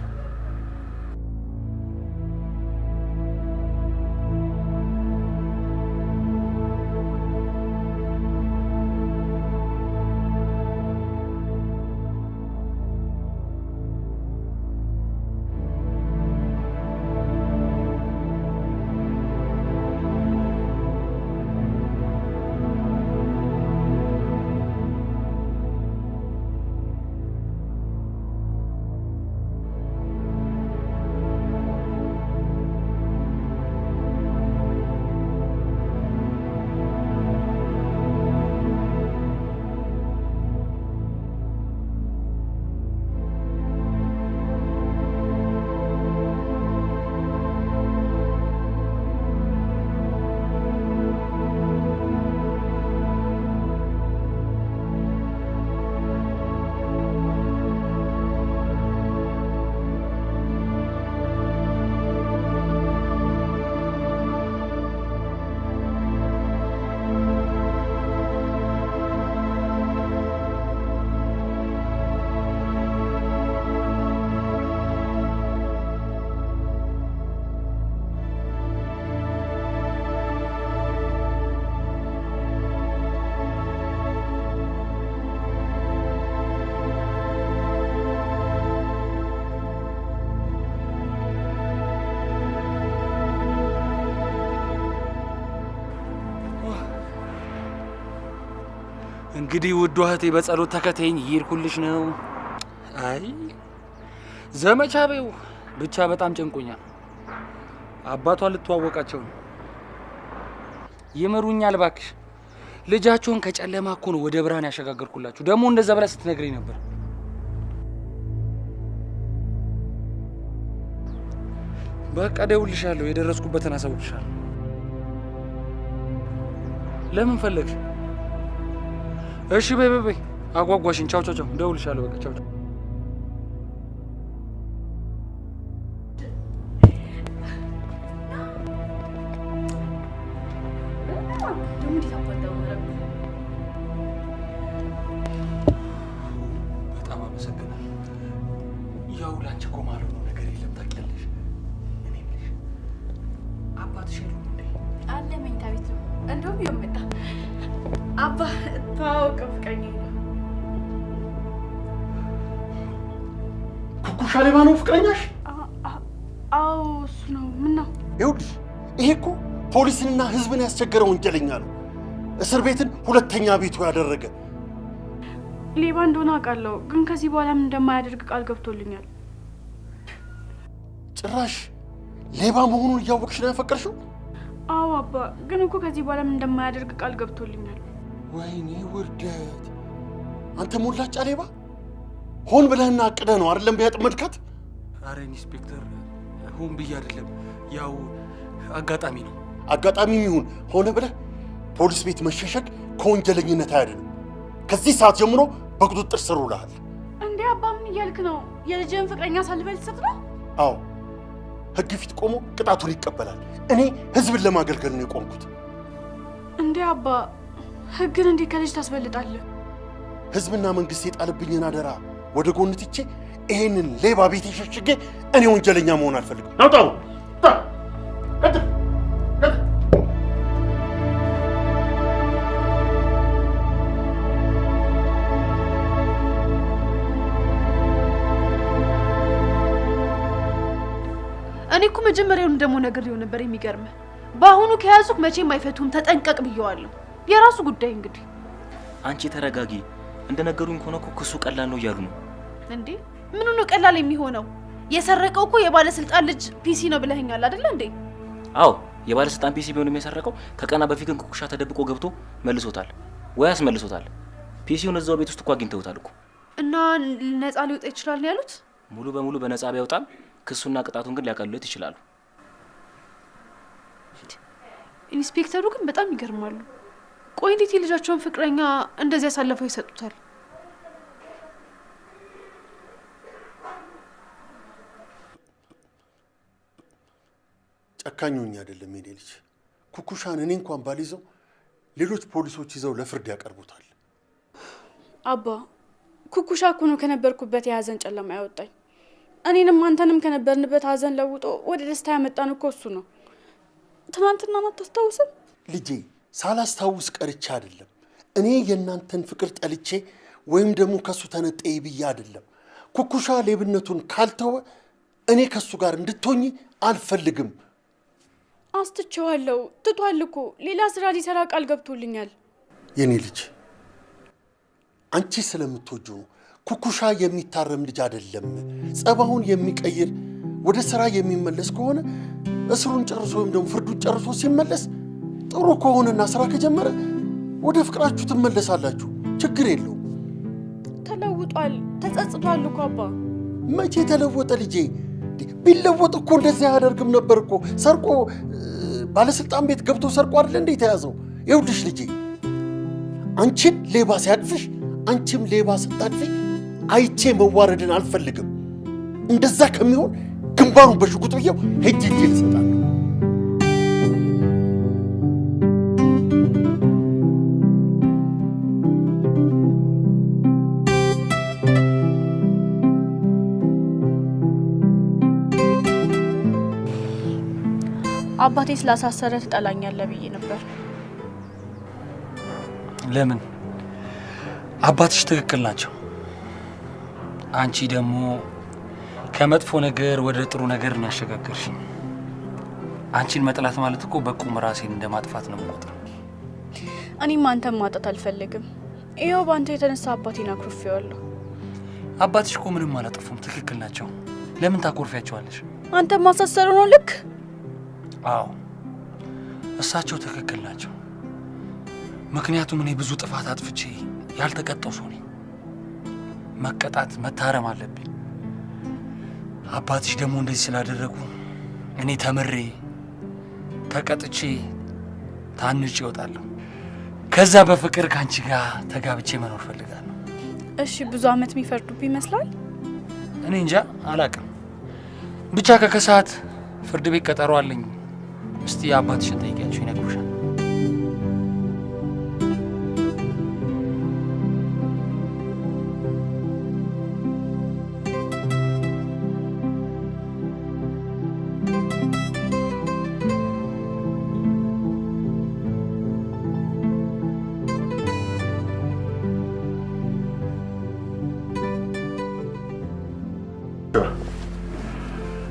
እንግዲህ ውድ እህቴ በጸሎት ተከተኝ ይርኩልሽ ነው። አይ ዘመቻ በይው ብቻ በጣም ጨንቆኛል። አባቷ ልትዋወቃቸው ነው። ይምሩኛል እባክሽ። ልጃቸውን ከጨለማ እኮ ነው ወደ ብርሃን ያሸጋገርኩላችሁ። ደግሞ እንደዛ ብላ ስትነግረኝ ነበር። በቃ ደውልሻለሁ፣ የደረስኩበትን አሳውቅሻለሁ። ለምን ፈለግሽ? እሺ በይ በይ በይ፣ አጓጓሽኝ። ቻው ቻው ቻው፣ ደውልሻለሁ። በቃ ቻው ቻው። በጣም አመሰግናለሁ። ያው ላንቺ እኮ ማለት ነው ነገር የለም ታውቂያለሽ። እኔ የምልሽ አባትሽ የሉም እንዴ? አለ መኝታ ቤት ነው። እንደውም ይመጣ አባ ታውቅ ፍቅረኛዬ ነው። ኩኩሻ ሌባ ነው ፍቅረኛሽ? አዎ እሱ ነው። ምን ነው? ይኸውልሽ ይሄ እኮ ፖሊስንና ህዝብን ያስቸገረ ወንጀለኛ ነው። እስር ቤትን ሁለተኛ ቤቱ ያደረገ ሌባ እንደሆነ አውቃለሁ፣ ግን ከዚህ በኋላ ምን እንደማያደርግ ቃል ገብቶልኛል። ጭራሽ ሌባ መሆኑን እያወቅሽ ነው ያፈቀርሽው? አዎ አባ፣ ግን እኮ ከዚህ በኋላ ምን እንደማያደርግ ቃል ገብቶልኛል። ወይኔ ውርደት! አንተ ሞላጫ ሌባ! ሆን ብለህና አቅደህ ነው አይደለም ቢያጥመድካት? አረ ኢንስፔክተር፣ ሆን ብዬ አይደለም፣ ያው አጋጣሚ ነው። አጋጣሚም ይሁን ሆነ ብለህ ፖሊስ ቤት መሸሸግ ከወንጀለኝነት አያድንም። ከዚህ ሰዓት ጀምሮ በቁጥጥር ስር ውለሃል። እንዴ አባ፣ ምን እያልክ ነው? የልጅን ፍቅረኛ አሳልፈህ ልትሰጥ ነው? አዎ፣ ህግ ፊት ቆሞ ቅጣቱን ይቀበላል። እኔ ህዝብን ለማገልገል ነው የቆምኩት። እንዴ አባ፣ ህግን እንዴት ከልጅ ታስበልጣለህ? ህዝብና መንግስት የጣልብኝን አደራ ወደ ጎን ትቼ ይሄንን ሌባ ቤት ሸሽጌ እኔ ወንጀለኛ መሆን አልፈልግም። ናውጣው እኔ እኮ መጀመሪያውን ደግሞ ነግሬው ነበር። የሚገርምህ በአሁኑ ከያዙክ መቼም አይፈቱም፣ ተጠንቀቅ ብየዋለሁ። የራሱ ጉዳይ እንግዲህ። አንቺ ተረጋጊ። እንደነገሩኝ ከሆነ እኮ ክሱ ቀላል ነው እያሉ ነው። እንዴ ምኑ ነው ቀላል የሚሆነው? የሰረቀው እኮ የባለስልጣን ልጅ ፒሲ ነው ብለኸኛል አይደል እንዴ? አዎ የባለስልጣን ፒሲ ቢሆንም የሰረቀው ከቀና በፊት ግን ኩኩሻ ተደብቆ ገብቶ መልሶታል ወይ አስመልሶታል። ፒሲውን እዛው ቤት ውስጥ እኮ አግኝተውታል እኮ። እና ነፃ ሊወጣ ይችላል ነው ያሉት? ሙሉ በሙሉ በነፃ ቢያወጣም ክሱና ቅጣቱን ግን ሊያቀልሉት ይችላሉ። ኢንስፔክተሩ ግን በጣም ይገርማሉ። ቆይ እንዴት የልጃቸውን ፍቅረኛ እንደዚህ አሳልፈው ይሰጡታል? ጨካኙኝ አይደለም የኔ ልጅ። ኩኩሻን እኔ እንኳን ባልይዘው ሌሎች ፖሊሶች ይዘው ለፍርድ ያቀርቡታል። አባ፣ ኩኩሻ እኮ ነው ከነበርኩበት የሀዘን ጨለማ ያወጣኝ። እኔንም አንተንም ከነበርንበት ሀዘን ለውጦ ወደ ደስታ ያመጣን እኮ እሱ ነው። ትናንትና አታስታውስም? ልጄ ሳላስታውስ ቀርቼ አይደለም። እኔ የእናንተን ፍቅር ጠልቼ ወይም ደግሞ ከሱ ተነጠይ ብዬ አይደለም። ኩኩሻ ሌብነቱን ካልተወ እኔ ከሱ ጋር እንድትሆኝ አልፈልግም። አስትቼዋለሁ። ትቷል እኮ ሌላ ስራ ሊሰራ ቃል ገብቶልኛል። የኔ ልጅ አንቺ ስለምትወጂው ነው። ኩኩሻ የሚታረም ልጅ አይደለም። ጸባውን የሚቀይር ወደ ስራ የሚመለስ ከሆነ እስሩን ጨርሶ ወይም ደግሞ ፍርዱን ጨርሶ ሲመለስ ጥሩ ከሆነና ስራ ከጀመረ ወደ ፍቅራችሁ ትመለሳላችሁ። ችግር የለውም። ተለውጧል፣ ተጸጽቷል እኮ አባ። መቼ ተለወጠ ልጄ? ቢለወጥ እኮ እንደዚህ አያደርግም ነበር እኮ። ሰርቆ ባለስልጣን ቤት ገብቶ ሰርቆ አይደል እንዴ የተያዘው? ይኸውልሽ ልጄ፣ አንቺን ሌባ ሲያቅፍሽ አንቺም ሌባ ስታቅፊ አይቼ መዋረድን አልፈልግም። እንደዛ ከሚሆን ግንባሩን በሽጉጥ ብዬው ሄጄ ልሰጣለሁ። አባቴ ስላሳሰረ ትጠላኛለህ ብዬ ነበር። ለምን? አባትሽ ትክክል ናቸው። አንቺ ደግሞ ከመጥፎ ነገር ወደ ጥሩ ነገር ነው ያሸጋገርሽኝ። አንቺን መጥላት ማለት እኮ በቁም ራሴን እንደማጥፋት ነው የምቆጥረው። እኔም አንተን ማጣት አልፈልግም። ይኸው ባንተ የተነሳ አባቴን አኩርፌዋለሁ። አባትሽ እኮ ምንም አላጠፉም፣ ትክክል ናቸው። ለምን ታኮርፊያቸዋለሽ? አንተ ማሳሰሩ ነው ልክ? አዎ እሳቸው ትክክል ናቸው። ምክንያቱም እኔ ብዙ ጥፋት አጥፍቼ ያልተቀጣው ሰው ነኝ። መቀጣት መታረም አለብኝ። አባትሽ ደግሞ እንደዚህ ስላደረጉ እኔ ተምሬ ተቀጥቼ ታንጬ እወጣለሁ። ከዛ በፍቅር ካንቺ ጋር ተጋብቼ መኖር ፈልጋለሁ። እሺ ብዙ አመት የሚፈርዱብኝ ይመስላል? እኔ እንጃ አላቅም። ብቻ ከከሰዓት ፍርድ ቤት ቀጠሮ አለኝ። እስቲ አባትሽን ጠይቂያቸው ይነግሩሻል።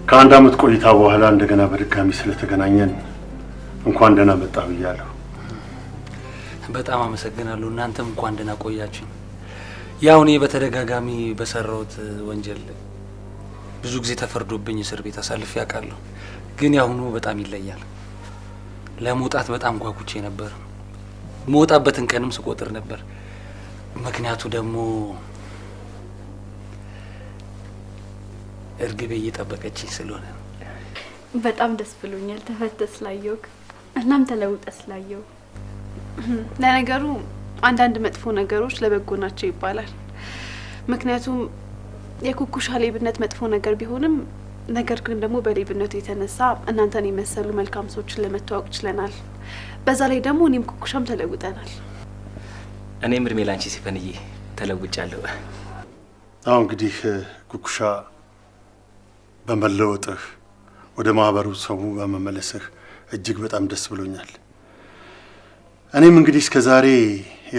ከአንድ አመት ቆይታ በኋላ እንደገና በድጋሚ ስለተገናኘን እንኳን ደህና መጣ ብያለሁ። በጣም አመሰግናለሁ። እናንተም እንኳን ደህና ቆያችሁኝ። ያው እኔ በተደጋጋሚ በሰራሁት ወንጀል ብዙ ጊዜ ተፈርዶብኝ እስር ቤት አሳልፌ ያውቃለሁ። ግን ያሁኑ በጣም ይለያል። ለመውጣት በጣም ጓጉቼ ነበር። መውጣበትን ቀንም ስቆጥር ነበር። ምክንያቱ ደግሞ እርግቤ እየጠበቀችኝ ስለሆነ። በጣም ደስ ብሎኛል ተፈተህ ስላየሁ፣ እናም ተለውጠህ ስላየሁ። ለነገሩ አንዳንድ መጥፎ ነገሮች ለበጎ ናቸው ይባላል። ምክንያቱም የኩኩሻ ሌብነት መጥፎ ነገር ቢሆንም ነገር ግን ደግሞ በሌብነቱ የተነሳ እናንተን የመሰሉ መልካም ሰዎችን ለመተዋወቅ ችለናል። በዛ ላይ ደግሞ እኔም ኩኩሻም ተለውጠናል። እኔም እድሜ ላንቺ ሲፈንዬ ተለውጫለሁ። አሁን እንግዲህ ኩኩሻ በመለወጥህ ወደ ማህበረሰቡ በመመለስህ እጅግ በጣም ደስ ብሎኛል። እኔም እንግዲህ እስከ ዛሬ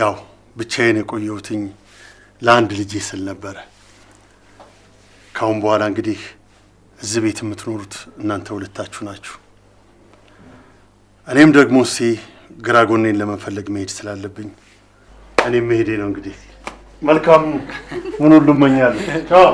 ያው ብቻዬን የቆየሁትኝ ለአንድ ልጄ ስል ነበረ። ካሁን በኋላ እንግዲህ እዚህ ቤት የምትኖሩት እናንተ ሁለታችሁ ናችሁ። እኔም ደግሞ ግራ ጎኔን ለመፈለግ መሄድ ስላለብኝ እኔም መሄዴ ነው። እንግዲህ መልካም ምን ሁሉ እመኛለሁ። ቻው።